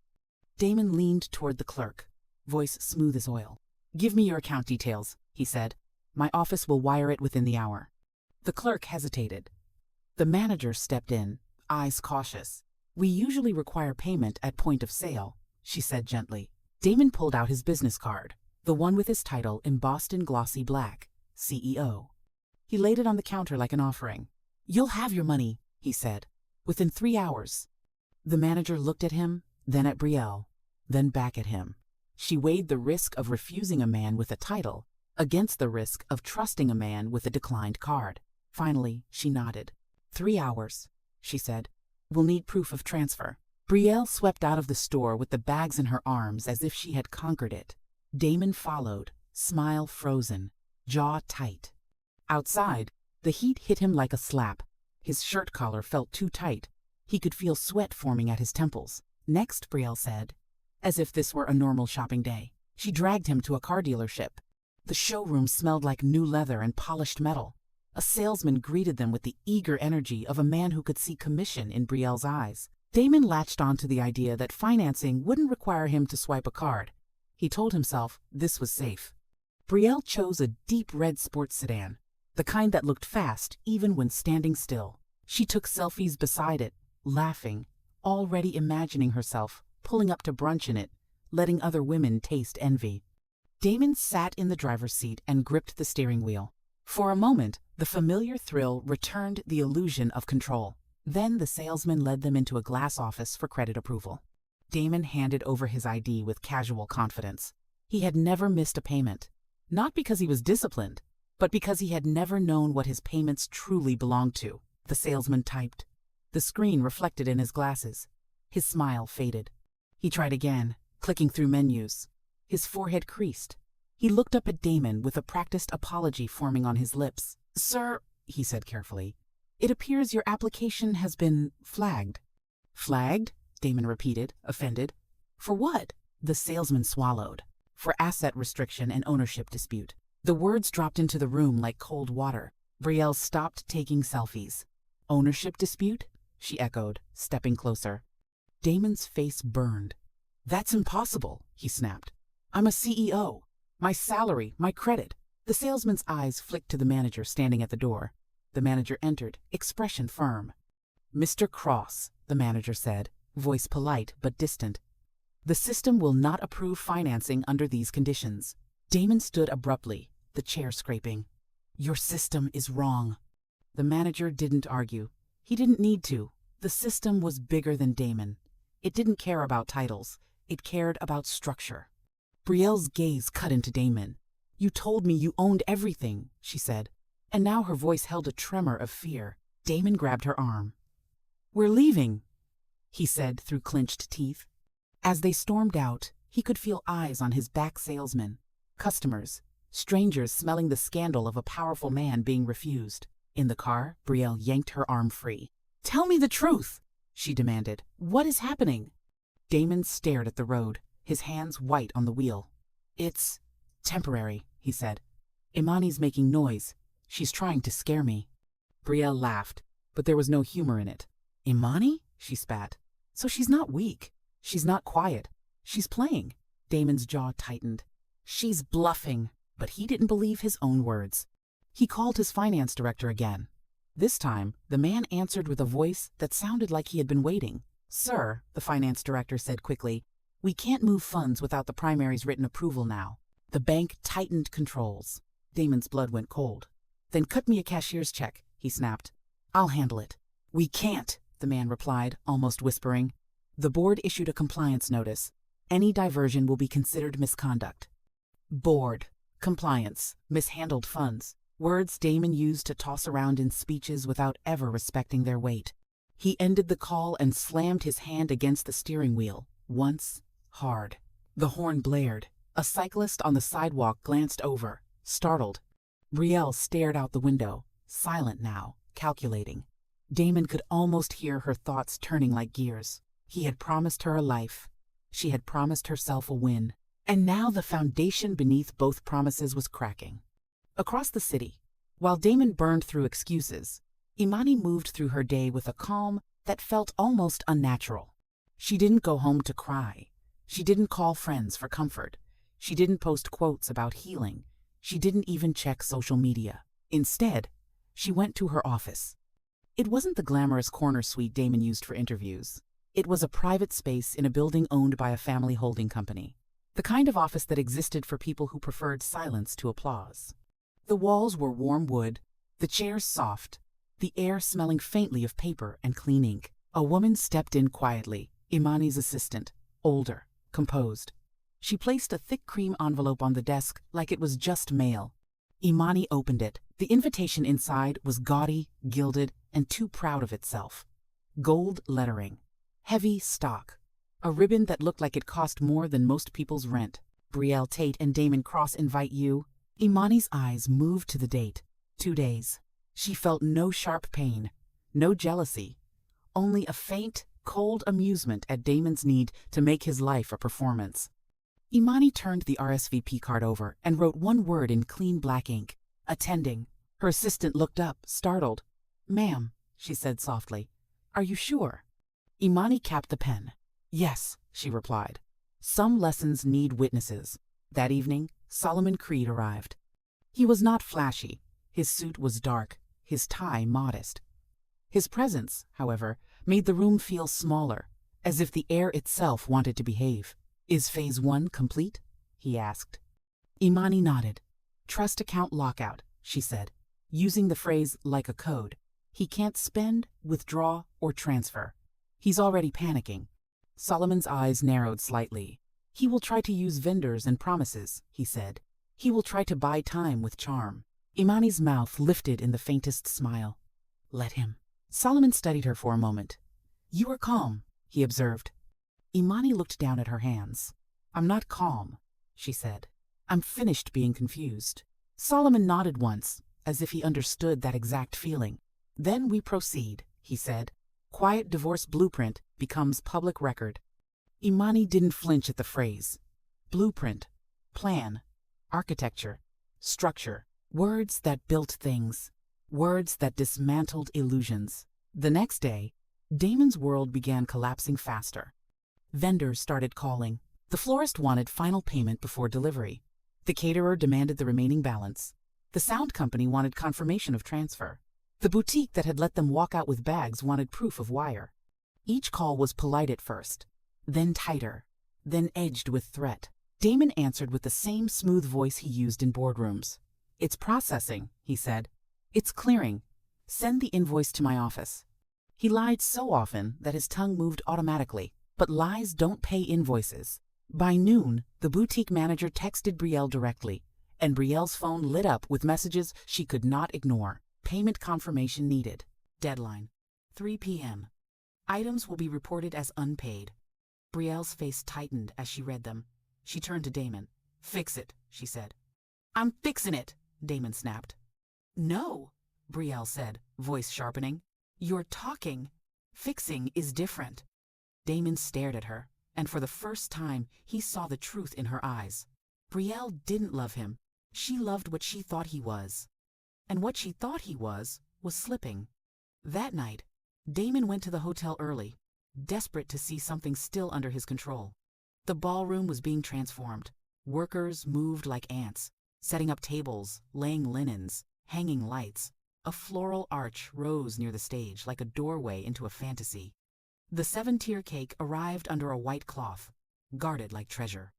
Damon leaned toward the clerk, voice smooth as oil. "Give me your account details," he said. "My office will wire it within the hour." The clerk hesitated. The manager stepped in, eyes cautious. "We usually require payment at point of sale," she said gently. Damon pulled out his business card, the one with his title embossed in glossy black, CEO. He laid it on the counter like an offering. "You'll have your money," he said, "within 3 hours." The manager looked at him, then at Brielle, then back at him. She weighed the risk of refusing a man with a title against the risk of trusting a man with a declined card. Finally, she nodded. 3 hours, she said. "We'll need proof of transfer." Brielle swept out of the store with the bags in her arms as if she had conquered it. Damon followed, smile frozen, jaw tight. Outside, the heat hit him like a slap. His shirt collar felt too tight. He could feel sweat forming at his temples. "Next," Brielle said, as if this were a normal shopping day. She dragged him to a car dealership. The showroom smelled like new leather and polished metal. A salesman greeted them with the eager energy of a man who could see commission in Brielle's eyes. Damon latched on to the idea that financing wouldn't require him to swipe a card. He told himself this was safe. Brielle chose a deep red sports sedan, the kind that looked fast even when standing still. She took selfies beside it, laughing, already imagining herself pulling up to brunch in it, letting other women taste envy. Damon sat in the driver's seat and gripped the steering wheel. For a moment, the familiar thrill returned the illusion of control. Then the salesman led them into a glass office for credit approval. Damon handed over his ID with casual confidence. He had never missed a payment, not because he was disciplined, but because he had never known what his payments truly belonged to. The salesman typed. The screen reflected in his glasses. His smile faded. He tried again, clicking through menus. His forehead creased. He looked up at Damon with a practiced apology forming on his lips. "Sir," he said carefully, "it appears your application has been flagged." "Flagged?" Damon repeated, offended. "For what?" The salesman swallowed. "For asset restriction and ownership dispute." The words dropped into the room like cold water. Brielle stopped taking selfies. "Ownership dispute?" she echoed, stepping closer. Damon's face burned. "That's impossible," he snapped. "I'm a CEO. My salary, my credit." The salesman's eyes flicked to the manager standing at the door. The manager entered, expression firm. "Mr. Cross," the manager said, voice polite but distant. "The system will not approve financing under these conditions." Damon stood abruptly, the chair scraping. "Your system is wrong." The manager didn't argue. He didn't need to. The system was bigger than Damon. It didn't care about titles. It cared about structure. Brielle's gaze cut into Damon. "You told me you owned everything," she said, and now her voice held a tremor of fear. Damon grabbed her arm. "We're leaving," he said through clenched teeth. As they stormed out, he could feel eyes on his back salesmen, customers, strangers smelling the scandal of a powerful man being refused. In the car, Brielle yanked her arm free. "Tell me the truth," she demanded. "What is happening?" Damon stared at the road, his hands white on the wheel. "It's temporary," he said. "Imani's making noise. She's trying to scare me." Brielle laughed, but there was no humor in it. "Imani?" she spat. "So she's not weak. She's not quiet. She's playing." Damon's jaw tightened. "She's bluffing." But he didn't believe his own words. He called his finance director again. This time, the man answered with a voice that sounded like he had been waiting. "Sir," the finance director said quickly, "we can't move funds without the primary's written approval now." The bank tightened controls. Damon's blood went cold. "Then cut me a cashier's check," he snapped. "I'll handle it." "We can't," the man replied, almost whispering. The board issued a compliance notice. Any diversion will be considered misconduct. Board. Compliance. Mishandled funds. Words Damon used to toss around in speeches without ever respecting their weight. He ended the call and slammed his hand against the steering wheel, once, hard. The horn blared. A cyclist on the sidewalk glanced over, startled. Brielle stared out the window, silent now, calculating. Damon could almost hear her thoughts turning like gears. He had promised her a life. She had promised herself a win. And now the foundation beneath both promises was cracking. Across the city, while Damon burned through excuses, Imani moved through her day with a calm that felt almost unnatural. She didn't go home to cry. She didn't call friends for comfort. She didn't post quotes about healing. She didn't even check social media. Instead, she went to her office. It wasn't the glamorous corner suite Damon used for interviews. It was a private space in a building owned by a family holding company. The kind of office that existed for people who preferred silence to applause. The walls were warm wood, the chairs soft, the air smelling faintly of paper and clean ink. A woman stepped in quietly, Imani's assistant, older, composed. She placed a thick cream envelope on the desk like it was just mail. Imani opened it. The invitation inside was gaudy, gilded, and too proud of itself. Gold lettering. Heavy stock. A ribbon that looked like it cost more than most people's rent. Brielle Tate and Damon Cross invite you. Imani's eyes moved to the date. 2 days. She felt no sharp pain, no jealousy, only a faint, cold amusement at Damon's need to make his life a performance. Imani turned the RSVP card over and wrote one word in clean black ink. Attending. Her assistant looked up, startled. "Ma'am," she said softly, "are you sure?" Imani capped the pen. "Yes," she replied. "Some lessons need witnesses." That evening, Solomon Creed arrived. He was not flashy. His suit was dark, his tie modest. His presence, however, made the room feel smaller, as if the air itself wanted to behave. "Is Phase 1 complete?" he asked. Imani nodded. "Trust account lockout," she said, using the phrase like a code. "He can't spend, withdraw, or transfer. He's already panicking." Solomon's eyes narrowed slightly. "He will try to use vendors and promises," he said. "He will try to buy time with charm." Imani's mouth lifted in the faintest smile. "Let him." Solomon studied her for a moment. "You are calm," he observed. Imani looked down at her hands. "I'm not calm," she said. "I'm finished being confused." Solomon nodded once, as if he understood that exact feeling. "Then we proceed," he said. "Quiet divorce blueprint becomes public record." Imani didn't flinch at the phrase. Blueprint, plan, architecture, structure, words that built things, words that dismantled illusions. The next day, Damon's world began collapsing faster. Vendors started calling. The florist wanted final payment before delivery. The caterer demanded the remaining balance. The sound company wanted confirmation of transfer. The boutique that had let them walk out with bags wanted proof of wire. Each call was polite at first, then tighter, then edged with threat. Damon answered with the same smooth voice he used in boardrooms. "It's processing," he said. "It's clearing. Send the invoice to my office." He lied so often that his tongue moved automatically, but lies don't pay invoices. By noon, the boutique manager texted Brielle directly, and Brielle's phone lit up with messages she could not ignore. Payment confirmation needed. Deadline. 3 p.m. Items will be reported as unpaid. Brielle's face tightened as she read them. She turned to Damon. "Fix it," she said. "I'm fixin' it," Damon snapped. "No," Brielle said, voice sharpening. "You're talking. Fixing is different." Damon stared at her, and for the first time he saw the truth in her eyes. Brielle didn't love him. She loved what she thought he was. And what she thought he was slipping. That night, Damon went to the hotel early, desperate to see something still under his control. The ballroom was being transformed. Workers moved like ants, setting up tables, laying linens, hanging lights. A floral arch rose near the stage like a doorway into a fantasy. The 7-tier cake arrived under a white cloth, guarded like treasure.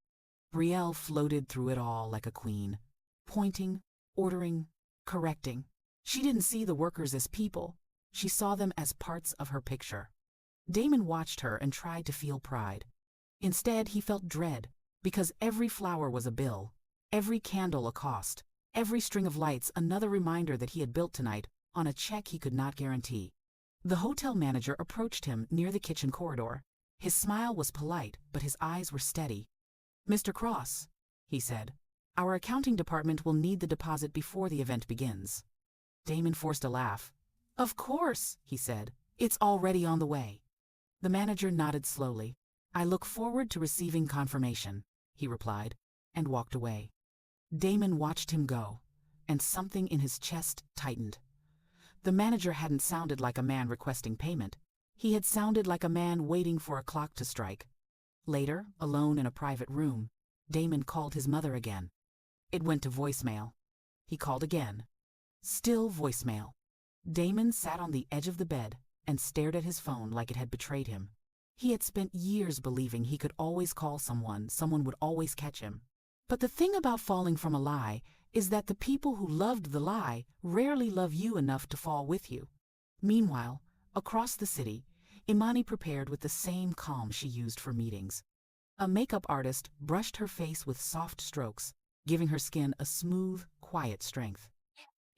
Brielle floated through it all like a queen, pointing, ordering, correcting. She didn't see the workers as people. She saw them as parts of her picture. Damon watched her and tried to feel pride. Instead, he felt dread, because every flower was a bill, every candle a cost, every string of lights another reminder that he had built tonight on a check he could not guarantee. The hotel manager approached him near the kitchen corridor. His smile was polite, but his eyes were steady. "Mr. Cross," he said, "our accounting department will need the deposit before the event begins." Damon forced a laugh. "Of course," he said. "It's already on the way." The manager nodded slowly. "I look forward to receiving confirmation," he replied, and walked away. Damon watched him go, and something in his chest tightened. The manager hadn't sounded like a man requesting payment. He had sounded like a man waiting for a clock to strike. Later, alone in a private room, Damon called his mother again. It went to voicemail. He called again. Still voicemail. Damon sat on the edge of the bed and stared at his phone like it had betrayed him. He had spent years believing he could always call someone would always catch him. But the thing about falling from a lie is that the people who loved the lie rarely love you enough to fall with you. Meanwhile, across the city, Imani prepared with the same calm she used for meetings. A makeup artist brushed her face with soft strokes, giving her skin a smooth, quiet strength.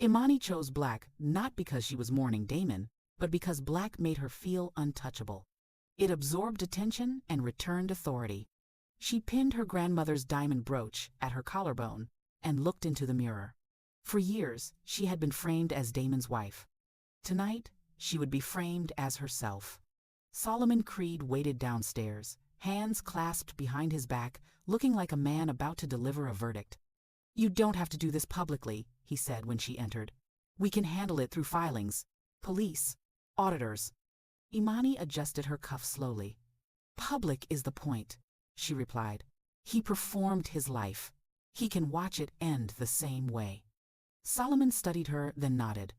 Imani chose black not because she was mourning Damon, but because black made her feel untouchable. It absorbed attention and returned authority. She pinned her grandmother's diamond brooch at her collarbone and looked into the mirror. For years, she had been framed as Damon's wife. Tonight, she would be framed as herself. Solomon Creed waited downstairs, hands clasped behind his back, looking like a man about to deliver a verdict. "You don't have to do this publicly," he said when she entered. "We can handle it through filings, police, auditors." Imani adjusted her cuff slowly. "Public is the point," she replied. "He performed his life. He can watch it end the same way." Solomon studied her, then nodded.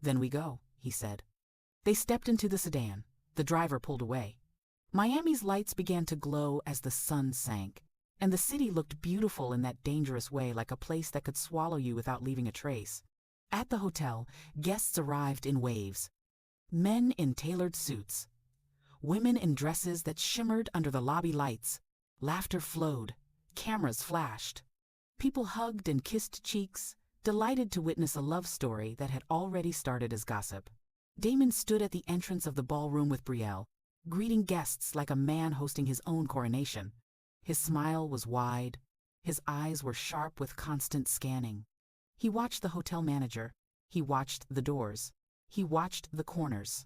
"Then we go," he said. They stepped into the sedan. The driver pulled away. Miami's lights began to glow as the sun sank, and the city looked beautiful in that dangerous way, like a place that could swallow you without leaving a trace. At the hotel, guests arrived in waves. Men in tailored suits. Women in dresses that shimmered under the lobby lights. Laughter flowed. Cameras flashed. People hugged and kissed cheeks, delighted to witness a love story that had already started as gossip. Damon stood at the entrance of the ballroom with Brielle, greeting guests like a man hosting his own coronation. His smile was wide. His eyes were sharp with constant scanning. He watched the hotel manager. He watched the doors. He watched the corners.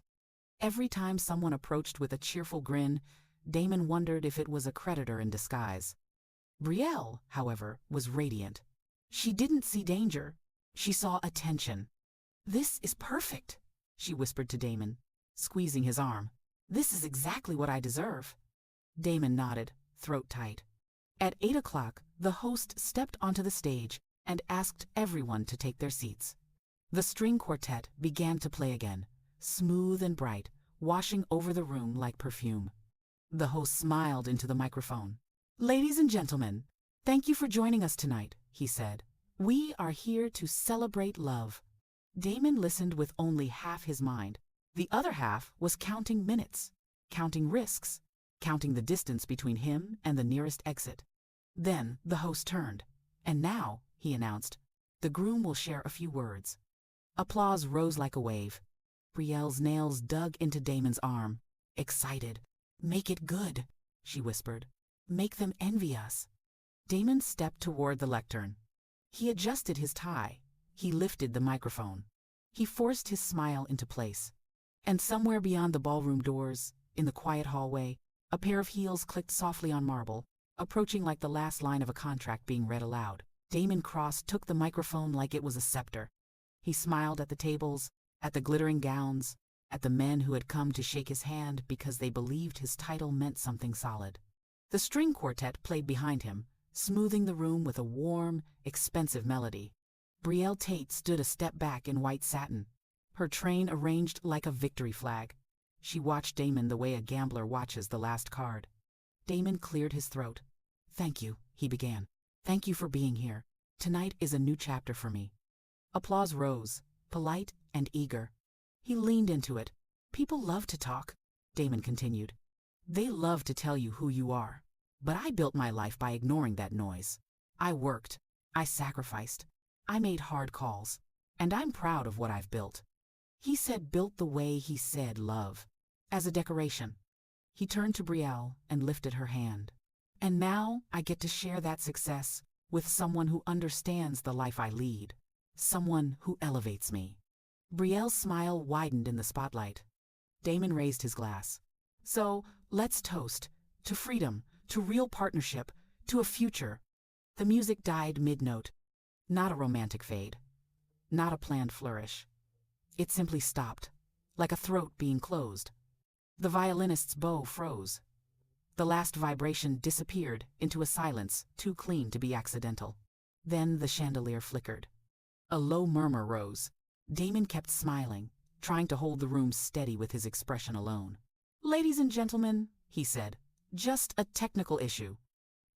Every time someone approached with a cheerful grin, Damon wondered if it was a creditor in disguise. Brielle, however, was radiant. She didn't see danger. She saw attention. "This is perfect," she whispered to Damon, squeezing his arm. "This is exactly what I deserve." Damon nodded, throat tight. At 8 o'clock, the host stepped onto the stage and asked everyone to take their seats. The string quartet began to play again, smooth and bright, washing over the room like perfume. The host smiled into the microphone. "Ladies and gentlemen, thank you for joining us tonight," he said. "We are here to celebrate love." Damon listened with only half his mind. The other half was counting minutes, counting risks, counting the distance between him and the nearest exit. Then the host turned. "And now," he announced, "the groom will share a few words." Applause rose like a wave. Brielle's nails dug into Damon's arm. Excited. "Make it good," she whispered. "Make them envy us." Damon stepped toward the lectern. He adjusted his tie. He lifted the microphone. He forced his smile into place. And somewhere beyond the ballroom doors, in the quiet hallway, a pair of heels clicked softly on marble, approaching like the last line of a contract being read aloud. Damon Cross took the microphone like it was a scepter. He smiled at the tables, at the glittering gowns, at the men who had come to shake his hand because they believed his title meant something solid. The string quartet played behind him, smoothing the room with a warm, expensive melody. Brielle Tate stood a step back in white satin, her train arranged like a victory flag. She watched Damon the way a gambler watches the last card. Damon cleared his throat. "Thank you," he began. "Thank you for being here. Tonight is a new chapter for me." Applause rose, polite and eager. He leaned into it. People love to talk. Damon continued. They love to tell you who you are, but I built my life by ignoring that noise. I worked, I sacrificed, I made hard calls, and I'm proud of what I've built. He said built the way he said love, as a decoration. He turned to Brielle and lifted her hand. And now I get to share that success with someone who understands the life I lead, someone who elevates me. Brielle's smile widened in the spotlight. Damon raised his glass. So, let's toast to freedom, to real partnership, to a future. The music died mid-note. Not a romantic fade. Not a planned flourish. It simply stopped, like a throat being closed. The violinist's bow froze. The last vibration disappeared into a silence too clean to be accidental. Then the chandelier flickered. A low murmur rose. Damon kept smiling, trying to hold the room steady with his expression alone. "Ladies and gentlemen," he said, "just a technical issue."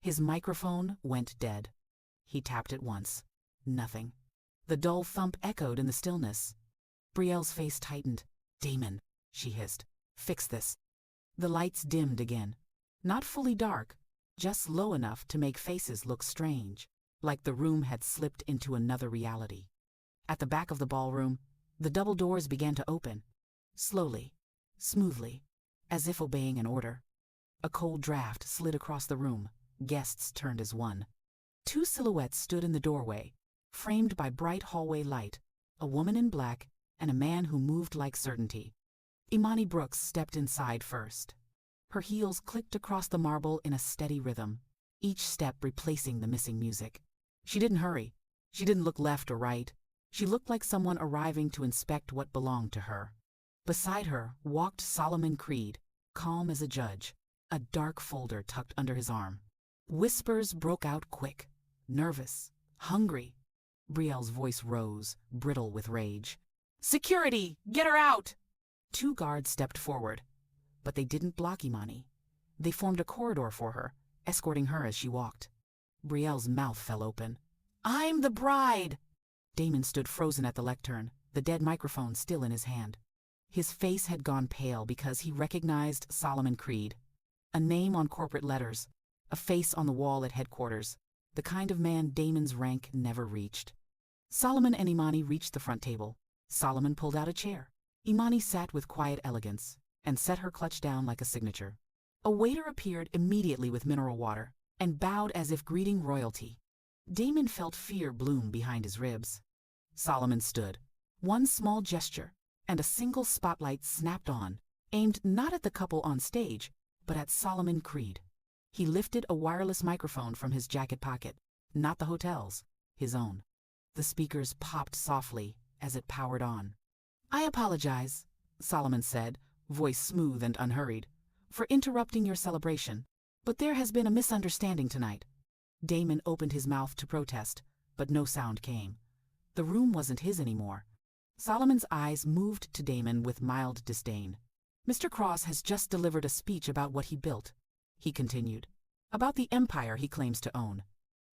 His microphone went dead. He tapped it once. Nothing. The dull thump echoed in the stillness. Brielle's face tightened. "Damon," she hissed, "fix this." The lights dimmed again. Not fully dark, just low enough to make faces look strange, like the room had slipped into another reality. At the back of the ballroom, the double doors began to open. Slowly, smoothly, as if obeying an order. A cold draft slid across the room. Guests turned as one. Two silhouettes stood in the doorway, framed by bright hallway light, a woman in black and a man who moved like certainty. Imani Brooks stepped inside first. Her heels clicked across the marble in a steady rhythm, each step replacing the missing music. She didn't hurry. She didn't look left or right. She looked like someone arriving to inspect what belonged to her. Beside her walked Solomon Creed, calm as a judge, a dark folder tucked under his arm. Whispers broke out quick, nervous, hungry. Brielle's voice rose, brittle with rage. "Security! Get her out!" Two guards stepped forward, but they didn't block Imani. They formed a corridor for her, escorting her as she walked. Brielle's mouth fell open. "I'm the bride!" Damon stood frozen at the lectern, the dead microphone still in his hand. His face had gone pale because he recognized Solomon Creed. A name on corporate letters, a face on the wall at headquarters, the kind of man Damon's rank never reached. Solomon and Imani reached the front table. Solomon pulled out a chair. Imani sat with quiet elegance and set her clutch down like a signature. A waiter appeared immediately with mineral water and bowed as if greeting royalty. Damon felt fear bloom behind his ribs. Solomon stood. One small gesture, and a single spotlight snapped on, aimed not at the couple on stage, but at Solomon Creed. He lifted a wireless microphone from his jacket pocket, not the hotel's, his own. The speakers popped softly as it powered on. "I apologize," Solomon said, voice smooth and unhurried, "for interrupting your celebration, but there has been a misunderstanding tonight." Damon opened his mouth to protest, but no sound came. The room wasn't his anymore. Solomon's eyes moved to Damon with mild disdain. "Mr. Cross has just delivered a speech about what he built," he continued, "about the empire he claims to own."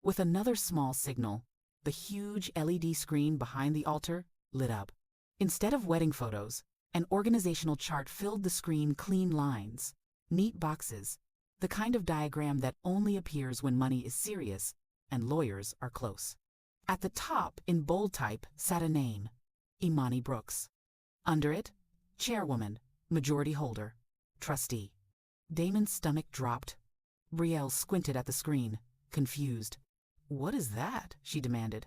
With another small signal, the huge LED screen behind the altar lit up. Instead of wedding photos, an organizational chart filled the screen. Clean lines, neat boxes, the kind of diagram that only appears when money is serious and lawyers are close. At the top, in bold type, sat a name, Imani Brooks. Under it, chairwoman, majority holder, trustee. Damon's stomach dropped. Brielle squinted at the screen, confused. "What is that?" she demanded.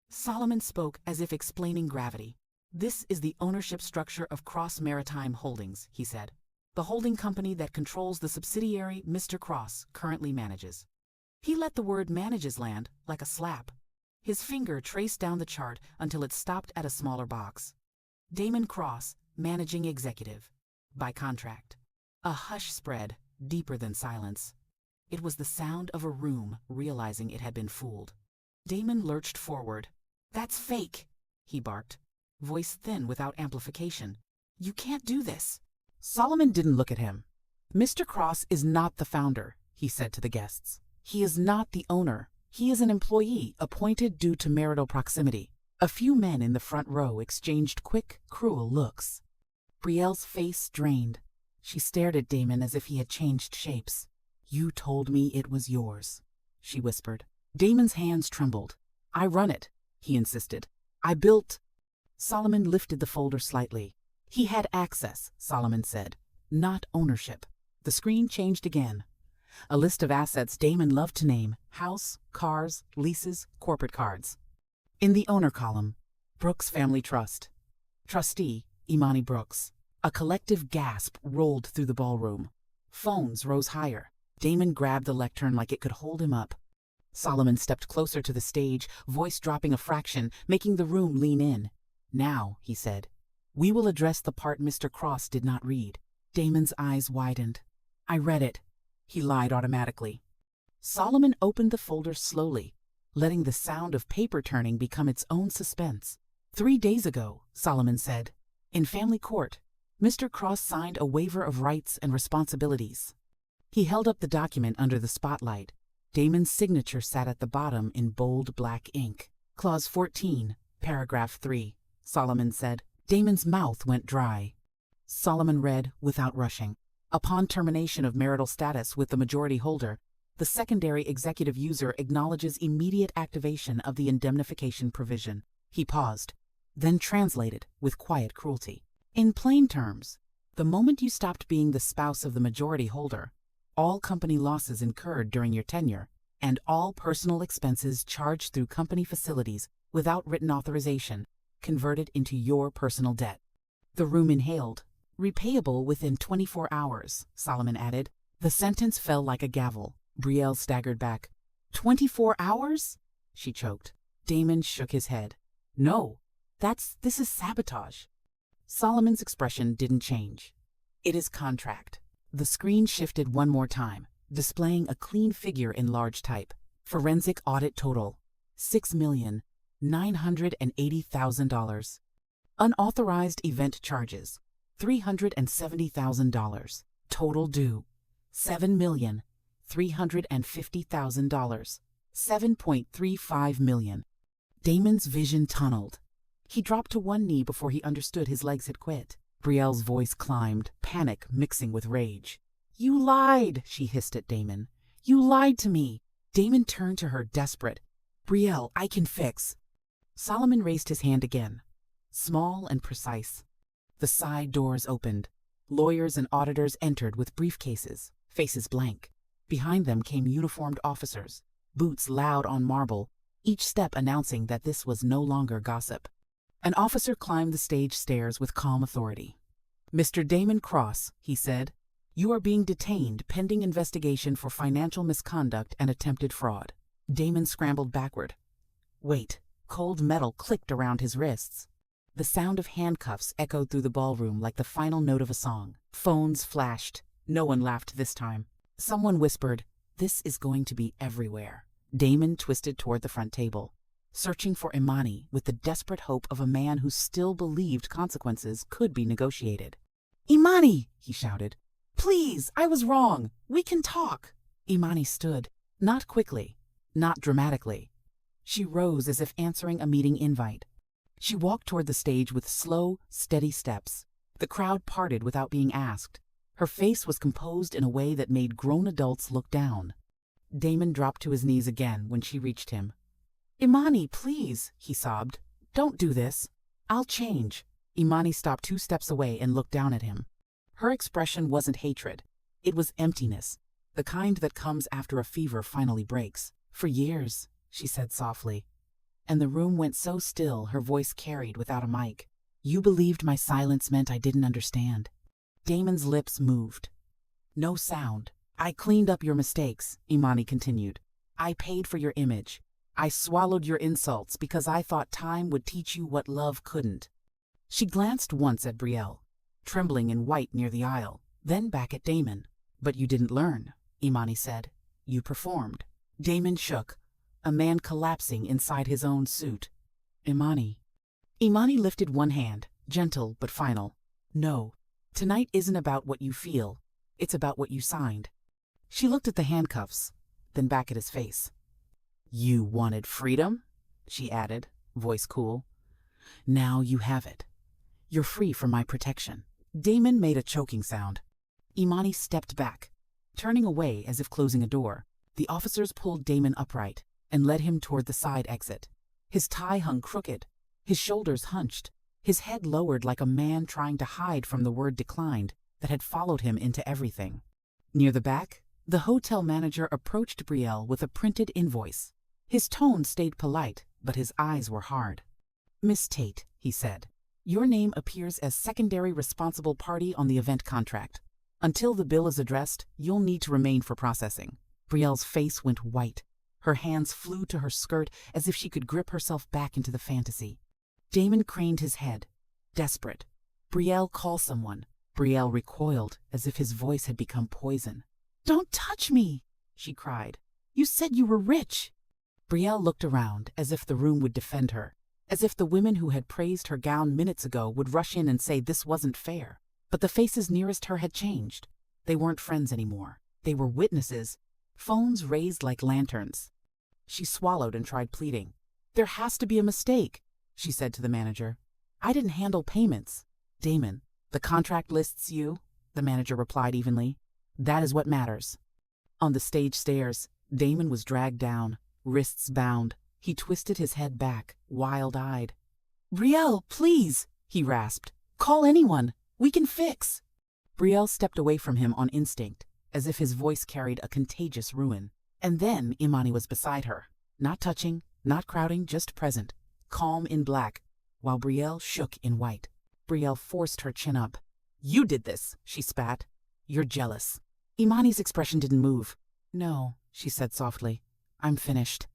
Solomon spoke as if explaining gravity. "This is the ownership structure of Cross Maritime Holdings," he said. "The holding company that controls the subsidiary Mr. Cross currently manages." He let the word manages land like a slap. His finger traced down the chart until it stopped at a smaller box. Damon Cross, managing executive. By contract. A hush spread, deeper than silence. It was the sound of a room realizing it had been fooled. Damon lurched forward. "That's fake," he barked, voice thin without amplification. "You can't do this." Solomon didn't look at him. "Mr. Cross is not the founder," he said to the guests. "He is not the owner. He is an employee appointed due to marital proximity." A few men in the front row exchanged quick, cruel looks. Brielle's face drained. She stared at Damon as if he had changed shapes. "You told me it was yours," she whispered. Damon's hands trembled. "I run it," he insisted. "I built—" Solomon lifted the folder slightly. "He had access," Solomon said, "not ownership." The screen changed again. A list of assets Damon loved to name: house, cars, leases, corporate cards. In the owner column, Brooks Family Trust. Trustee, Imani Brooks. A collective gasp rolled through the ballroom. Phones rose higher. Damon grabbed the lectern like it could hold him up. Solomon stepped closer to the stage, voice dropping a fraction, making the room lean in. "Now," he said, "we will address the part Mr. Cross did not read." Damon's eyes widened. "I read it." He lied automatically. Solomon opened the folder slowly, letting the sound of paper turning become its own suspense. 3 days ago, Solomon said, in family court, Mr. Cross signed a waiver of rights and responsibilities. He held up the document under the spotlight. Damon's signature sat at the bottom in bold black ink. "Clause 14, paragraph 3, Solomon said. Damon's mouth went dry. Solomon read without rushing. Upon termination of marital status with the majority holder, the secondary executive user acknowledges immediate activation of the indemnification provision. He paused, then translated with quiet cruelty. In plain terms, the moment you stopped being the spouse of the majority holder, all company losses incurred during your tenure, and all personal expenses charged through company facilities without written authorization, converted into your personal debt. The room inhaled. Repayable within 24 hours, Solomon added. The sentence fell like a gavel. Brielle staggered back. 24 hours? She choked. Damon shook his head. No, this is sabotage. Solomon's expression didn't change. It is contract. The screen shifted one more time, displaying a clean figure in large type. Forensic audit total, $6,980,000. Unauthorized event charges, $370,000. Total due, $7,350,000. $7.35 million. Damon's vision tunneled. He dropped to one knee before he understood his legs had quit. Brielle's voice climbed, panic mixing with rage. You lied, she hissed at Damon. You lied to me. Damon turned to her, desperate. Brielle, I can fix. Solomon raised his hand again, small and precise. The side doors opened. Lawyers and auditors entered with briefcases, faces blank. Behind them came uniformed officers, boots loud on marble, each step announcing that this was no longer gossip. An officer climbed the stage stairs with calm authority. Mr. Damon Cross, he said, you are being detained pending investigation for financial misconduct and attempted fraud. Damon scrambled backward. Wait, cold metal clicked around his wrists. The sound of handcuffs echoed through the ballroom like the final note of a song. Phones flashed. No one laughed this time. Someone whispered, this is going to be everywhere. Damon twisted toward the front table, searching for Imani with the desperate hope of a man who still believed consequences could be negotiated. Imani, he shouted. Please, I was wrong. We can talk. Imani stood, not quickly, not dramatically. She rose as if answering a meeting invite. She walked toward the stage with slow, steady steps. The crowd parted without being asked. Her face was composed in a way that made grown adults look down. Damon dropped to his knees again when she reached him. Imani, please, he sobbed. Don't do this. I'll change. Imani stopped 2 steps away and looked down at him. Her expression wasn't hatred. It was emptiness, the kind that comes after a fever finally breaks. For years, she said softly. And the room went so still her voice carried without a mic. You believed my silence meant I didn't understand. Damon's lips moved. No sound. I cleaned up your mistakes, Imani continued. I paid for your image. I swallowed your insults because I thought time would teach you what love couldn't. She glanced once at Brielle, trembling and white near the aisle, then back at Damon. But you didn't learn, Imani said. You performed. Damon shook, a man collapsing inside his own suit. Imani. Imani lifted one hand, gentle but final. No, tonight isn't about what you feel. It's about what you signed. She looked at the handcuffs, then back at his face. You wanted freedom? She added, voice cool. Now you have it. You're free from my protection. Damon made a choking sound. Imani stepped back, turning away as if closing a door. The officers pulled Damon upright and led him toward the side exit. His tie hung crooked, his shoulders hunched, his head lowered like a man trying to hide from the word declined that had followed him into everything. Near the back, the hotel manager approached Brielle with a printed invoice. His tone stayed polite, but his eyes were hard. "Miss Tate," he said, "your name appears as secondary responsible party on the event contract. Until the bill is addressed, you'll need to remain for processing." Brielle's face went white. Her hands flew to her skirt as if she could grip herself back into the fantasy. Damon craned his head, desperate. "Brielle, call someone." Brielle recoiled as if his voice had become poison. "Don't touch me," she cried. "You said you were rich." Brielle looked around as if the room would defend her, as if the women who had praised her gown minutes ago would rush in and say this wasn't fair. But the faces nearest her had changed. They weren't friends anymore. They were witnesses, phones raised like lanterns. She swallowed and tried pleading. "There has to be a mistake," she said to the manager. "I didn't handle payments." "Damon, the contract lists you," the manager replied evenly. "That is what matters." On the stage stairs, Damon was dragged down, wrists bound. He twisted his head back, wild-eyed. "Brielle, please," he rasped. "Call anyone. We can fix." Brielle stepped away from him on instinct, as if his voice carried a contagious ruin. And then Imani was beside her, not touching, not crowding, just present, calm in black, while Brielle shook in white. Brielle forced her chin up. "You did this," she spat. "You're jealous." Imani's expression didn't move. "No," she said softly. "I'm finished."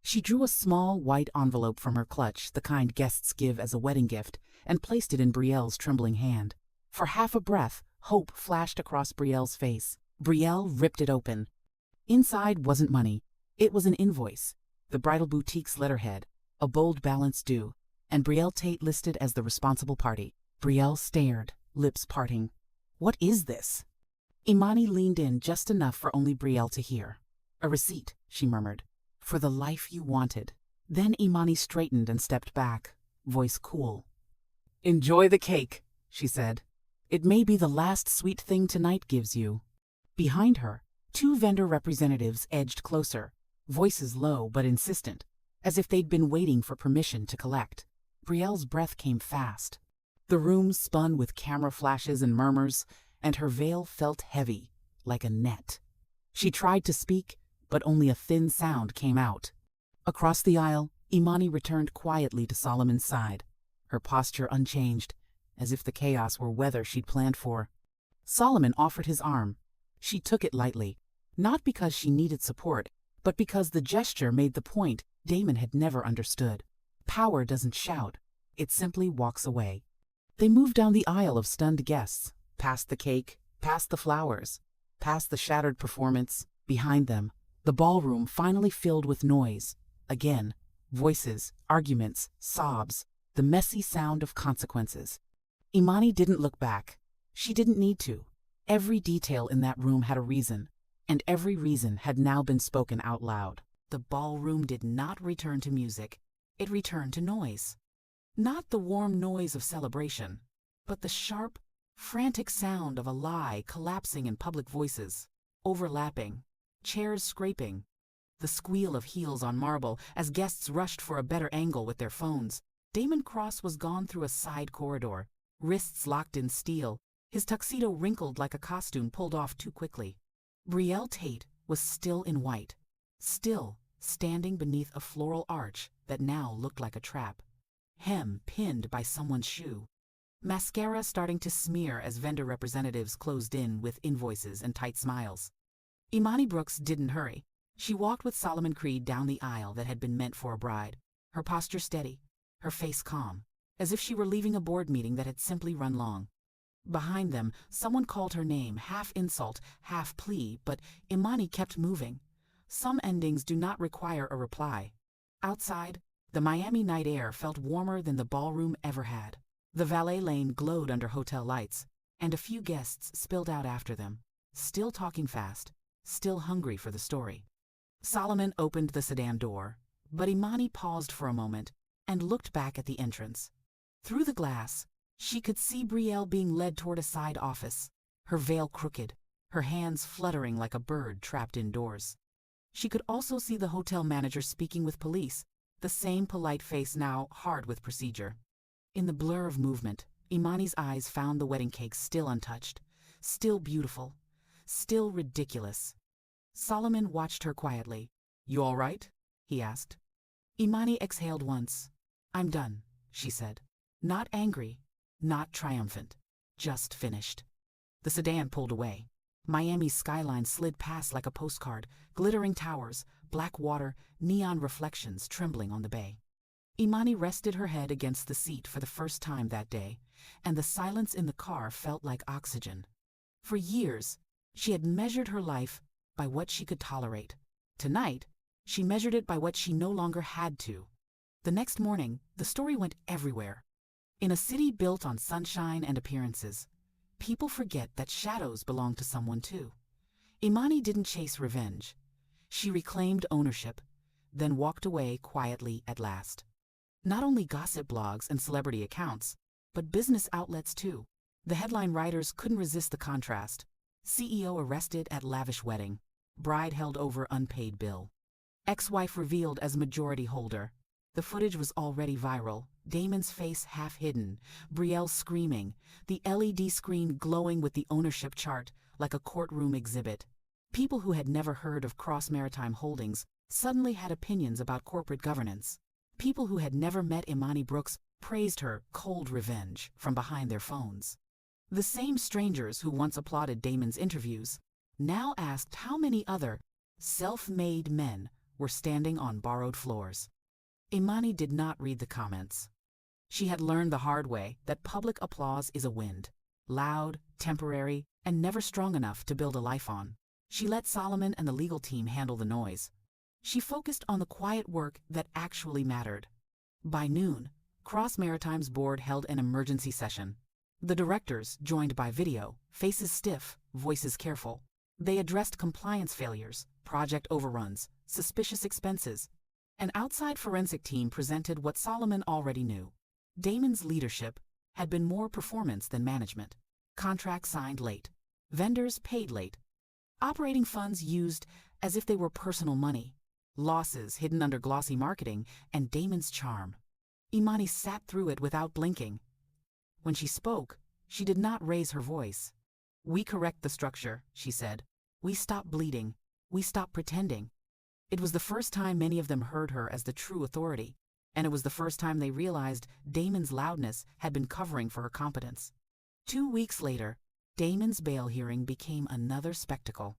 She drew a small white envelope from her clutch, the kind guests give as a wedding gift, and placed it in Brielle's trembling hand. For half a breath, hope flashed across Brielle's face. Brielle ripped it open. Inside wasn't money. It was an invoice, the bridal boutique's letterhead, a bold balance due, and Brielle Tate listed as the responsible party. Brielle stared, lips parting. "What is this?" Imani leaned in just enough for only Brielle to hear. "A receipt," she murmured, "for the life you wanted." Then Imani straightened and stepped back, voice cool. "Enjoy the cake," she said. "It may be the last sweet thing tonight gives you." Behind her, two vendor representatives edged closer, voices low but insistent, as if they'd been waiting for permission to collect. Brielle's breath came fast. The room spun with camera flashes and murmurs, and her veil felt heavy, like a net. She tried to speak, but only a thin sound came out. Across the aisle, Imani returned quietly to Solomon's side, her posture unchanged, as if the chaos were weather she'd planned for. Solomon offered his arm. She took it lightly, not because she needed support, but because the gesture made the point Damon had never understood. Power doesn't shout, it simply walks away. They moved down the aisle of stunned guests, past the cake, past the flowers, past the shattered performance. Behind them, the ballroom finally filled with noise. Again, voices, arguments, sobs, the messy sound of consequences. Imani didn't look back. She didn't need to. Every detail in that room had a reason, and every reason had now been spoken out loud. The ballroom did not return to music. It returned to noise. Not the warm noise of celebration, but the sharp, frantic sound of a lie collapsing in public voices, overlapping, chairs scraping, the squeal of heels on marble as guests rushed for a better angle with their phones. Damon Cross was gone through a side corridor, wrists locked in steel, his tuxedo wrinkled like a costume pulled off too quickly. Brielle Tate was still in white, still standing beneath a floral arch that now looked like a trap, hem pinned by someone's shoe. Mascara starting to smear as vendor representatives closed in with invoices and tight smiles. Imani Brooks didn't hurry. She walked with Solomon Creed down the aisle that had been meant for a bride, her posture steady, her face calm, as if she were leaving a board meeting that had simply run long. Behind them, someone called her name, half insult, half plea, but Imani kept moving. Some endings do not require a reply. Outside, the Miami night air felt warmer than the ballroom ever had. The valet lane glowed under hotel lights, and a few guests spilled out after them, still talking fast, still hungry for the story. Solomon opened the sedan door, but Imani paused for a moment and looked back at the entrance. Through the glass, she could see Brielle being led toward a side office, her veil crooked, her hands fluttering like a bird trapped indoors. She could also see the hotel manager speaking with police, the same polite face now hard with procedure. In the blur of movement, Imani's eyes found the wedding cake still untouched, still beautiful, still ridiculous. Solomon watched her quietly. "You all right?" he asked. Imani exhaled once. "I'm done," she said. Not angry, not triumphant, just finished. The sedan pulled away. Miami's skyline slid past like a postcard, glittering towers, black water, neon reflections trembling on the bay. Imani rested her head against the seat for the first time that day, and the silence in the car felt like oxygen. For years, she had measured her life by what she could tolerate. Tonight, she measured it by what she no longer had to. The next morning, the story went everywhere. In a city built on sunshine and appearances, people forget that shadows belong to someone too. Imani didn't chase revenge. She reclaimed ownership, then walked away quietly at last. Not only gossip blogs and celebrity accounts, but business outlets too. The headline writers couldn't resist the contrast. CEO arrested at lavish wedding. Bride held over unpaid bill. Ex-wife revealed as majority holder. The footage was already viral. Damon's face half hidden, Brielle screaming, the LED screen glowing with the ownership chart like a courtroom exhibit. People who had never heard of Cross Maritime Holdings suddenly had opinions about corporate governance. People who had never met Imani Brooks praised her cold revenge from behind their phones. The same strangers who once applauded Damon's interviews now asked how many other self-made men were standing on borrowed floors. Imani did not read the comments. She had learned the hard way that public applause is a wind, loud, temporary, and never strong enough to build a life on. She let Solomon and the legal team handle the noise. She focused on the quiet work that actually mattered. By noon, Cross Maritime's board held an emergency session. The directors, joined by video, faces stiff, voices careful. They addressed compliance failures, project overruns, suspicious expenses. An outside forensic team presented what Solomon already knew. Damon's leadership had been more performance than management. Contracts signed late. Vendors paid late. Operating funds used as if they were personal money. Losses hidden under glossy marketing and Damon's charm. Imani sat through it without blinking. When she spoke, she did not raise her voice. "We correct the structure," she said. "We stop bleeding. We stop pretending." It was the first time many of them heard her as the true authority, and it was the first time they realized Damon's loudness had been covering for her competence. 2 weeks later, Damon's bail hearing became another spectacle.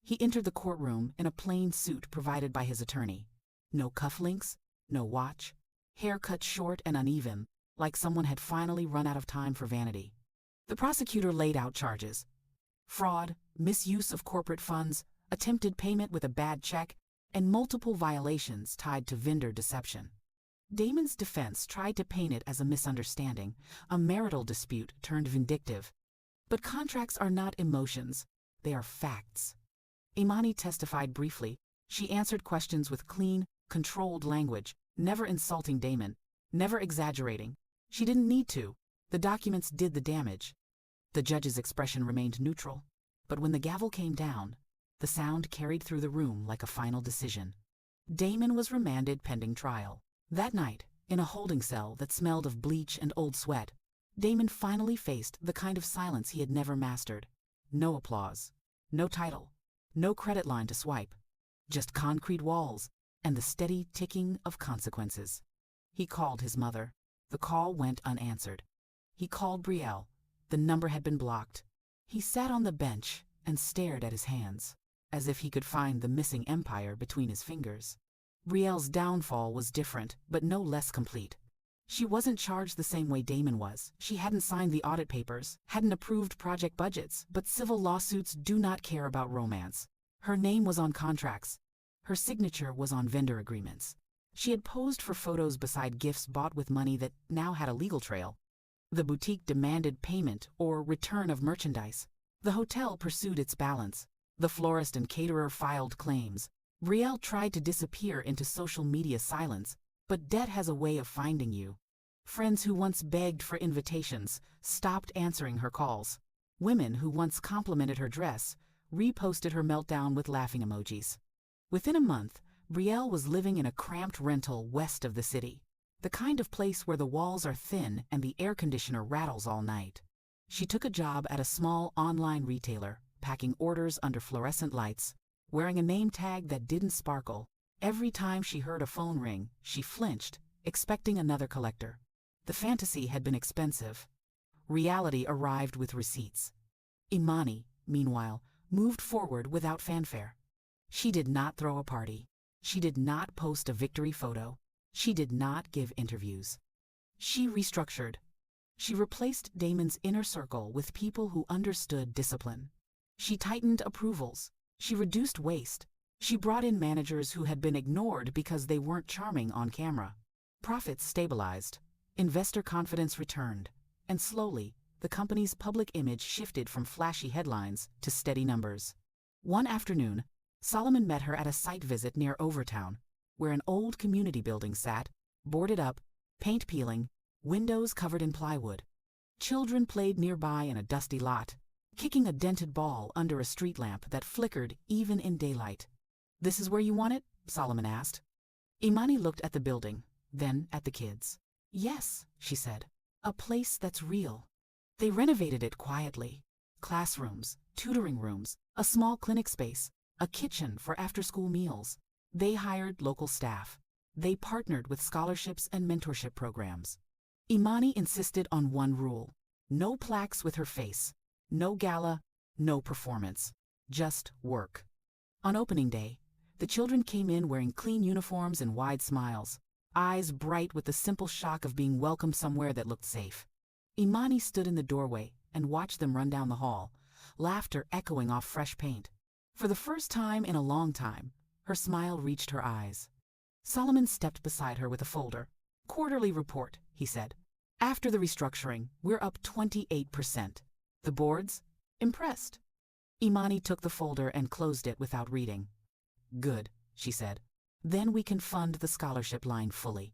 He entered the courtroom in a plain suit provided by his attorney. No cufflinks, no watch, hair cut short and uneven, like someone had finally run out of time for vanity. The prosecutor laid out charges: fraud, misuse of corporate funds, attempted payment with a bad check, and multiple violations tied to vendor deception. Damon's defense tried to paint it as a misunderstanding, a marital dispute turned vindictive. But contracts are not emotions, they are facts. Imani testified briefly. She answered questions with clean, controlled language, never insulting Damon, never exaggerating. She didn't need to. The documents did the damage. The judge's expression remained neutral, but when the gavel came down, the sound carried through the room like a final decision. Damon was remanded pending trial. That night, in a holding cell that smelled of bleach and old sweat, Damon finally faced the kind of silence he had never mastered. No applause, no title, no credit line to swipe, just concrete walls and the steady ticking of consequences. He called his mother. The call went unanswered. He called Brielle. The number had been blocked. He sat on the bench and stared at his hands, as if he could find the missing empire between his fingers. Brielle's downfall was different, but no less complete. She wasn't charged the same way Damon was. She hadn't signed the audit papers, hadn't approved project budgets, but civil lawsuits do not care about romance. Her name was on contracts. Her signature was on vendor agreements. She had posed for photos beside gifts bought with money that now had a legal trail. The boutique demanded payment or return of merchandise. The hotel pursued its balance. The florist and caterer filed claims. Brielle tried to disappear into social media silence, but debt has a way of finding you. Friends who once begged for invitations stopped answering her calls. Women who once complimented her dress reposted her meltdown with laughing emojis. Within a month, Brielle was living in a cramped rental west of the city, the kind of place where the walls are thin and the air conditioner rattles all night. She took a job at a small online retailer, packing orders under fluorescent lights, wearing a name tag that didn't sparkle. Every time she heard a phone ring, she flinched, expecting another collector. The fantasy had been expensive. Reality arrived with receipts. Imani, meanwhile, moved forward without fanfare. She did not throw a party. She did not post a victory photo. She did not give interviews. She restructured. She replaced Damon's inner circle with people who understood discipline. She tightened approvals. She reduced waste. She brought in managers who had been ignored because they weren't charming on camera. Profits stabilized. Investor confidence returned. And slowly, the company's public image shifted from flashy headlines to steady numbers. One afternoon, Solomon met her at a site visit near Overtown, where an old community building sat, boarded up, paint peeling, windows covered in plywood. Children played nearby in a dusty lot, kicking a dented ball under a street lamp that flickered even in daylight. "This is where you want it?" Solomon asked. Imani looked at the building, then at the kids. "Yes," she said, "a place that's real." They renovated it quietly. Classrooms, tutoring rooms, a small clinic space, a kitchen for after-school meals. They hired local staff. They partnered with scholarships and mentorship programs. Imani insisted on one rule: no plaques with her face, no gala, no performance, just work. On opening day, the children came in wearing clean uniforms and wide smiles, eyes bright with the simple shock of being welcomed somewhere that looked safe. Imani stood in the doorway and watched them run down the hall, laughter echoing off fresh paint. For the first time in a long time, her smile reached her eyes. Solomon stepped beside her with a folder. "Quarterly report," he said. "After the restructuring, we're up 28%. The board's impressed." Imani took the folder and closed it without reading. "Good," she said. "Then we can fund the scholarship line fully."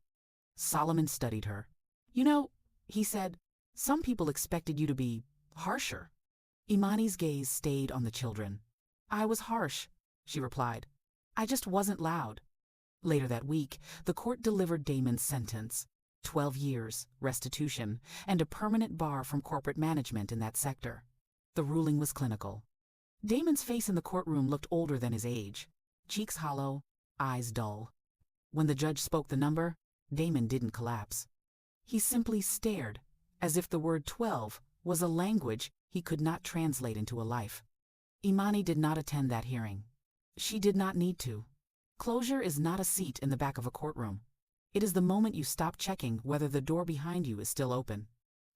Solomon studied her. "You know," he said, "some people expected you to be harsher." Imani's gaze stayed on the children. "I was harsh," she replied. "I just wasn't loud." Later that week, the court delivered Damon's sentence: 12 years, restitution, and a permanent bar from corporate management in that sector. The ruling was clinical. Damon's face in the courtroom looked older than his age, cheeks hollow, eyes dull. When the judge spoke the number, Damon didn't collapse. He simply stared, as if the word 12 was a language he could not translate into a life. Imani did not attend that hearing. She did not need to. Closure is not a seat in the back of a courtroom. It is the moment you stop checking whether the door behind you is still open.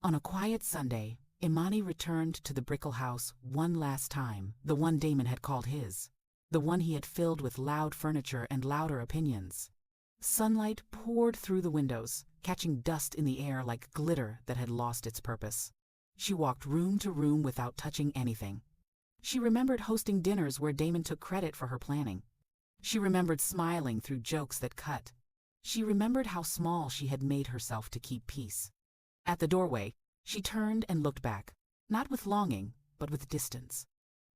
On a quiet Sunday, Imani returned to the Brielle house one last time, the one Damon had called his, the one he had filled with loud furniture and louder opinions. Sunlight poured through the windows, catching dust in the air like glitter that had lost its purpose. She walked room to room without touching anything. She remembered hosting dinners where Damon took credit for her planning. She remembered smiling through jokes that cut. She remembered how small she had made herself to keep peace. At the doorway, she turned and looked back, not with longing, but with distance.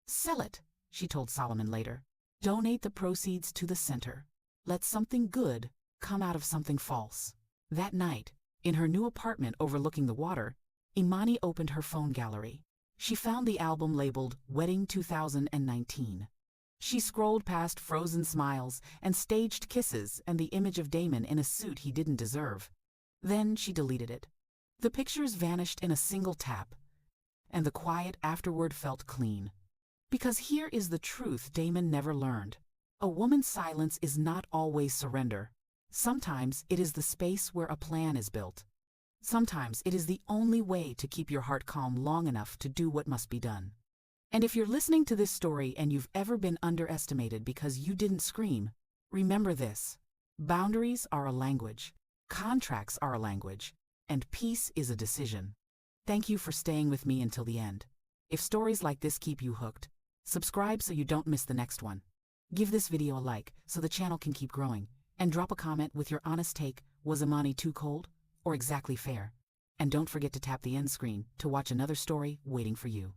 "Sell it," she told Solomon later. "Donate the proceeds to the center. Let something good come out of something false." That night, in her new apartment overlooking the water, Imani opened her phone gallery. She found the album labeled Wedding 2019. She scrolled past frozen smiles and staged kisses and the image of Damon in a suit he didn't deserve. Then she deleted it. The pictures vanished in a single tap, and the quiet afterward felt clean. Because here is the truth Damon never learned. A woman's silence is not always surrender. Sometimes it is the space where a plan is built. Sometimes it is the only way to keep your heart calm long enough to do what must be done. And if you're listening to this story and you've ever been underestimated because you didn't scream, remember this: boundaries are a language, contracts are a language, and peace is a decision. Thank you for staying with me until the end. If stories like this keep you hooked, subscribe so you don't miss the next one. Give this video a like so the channel can keep growing, and drop a comment with your honest take: was Imani too cold or exactly fair? And don't forget to tap the end screen to watch another story waiting for you.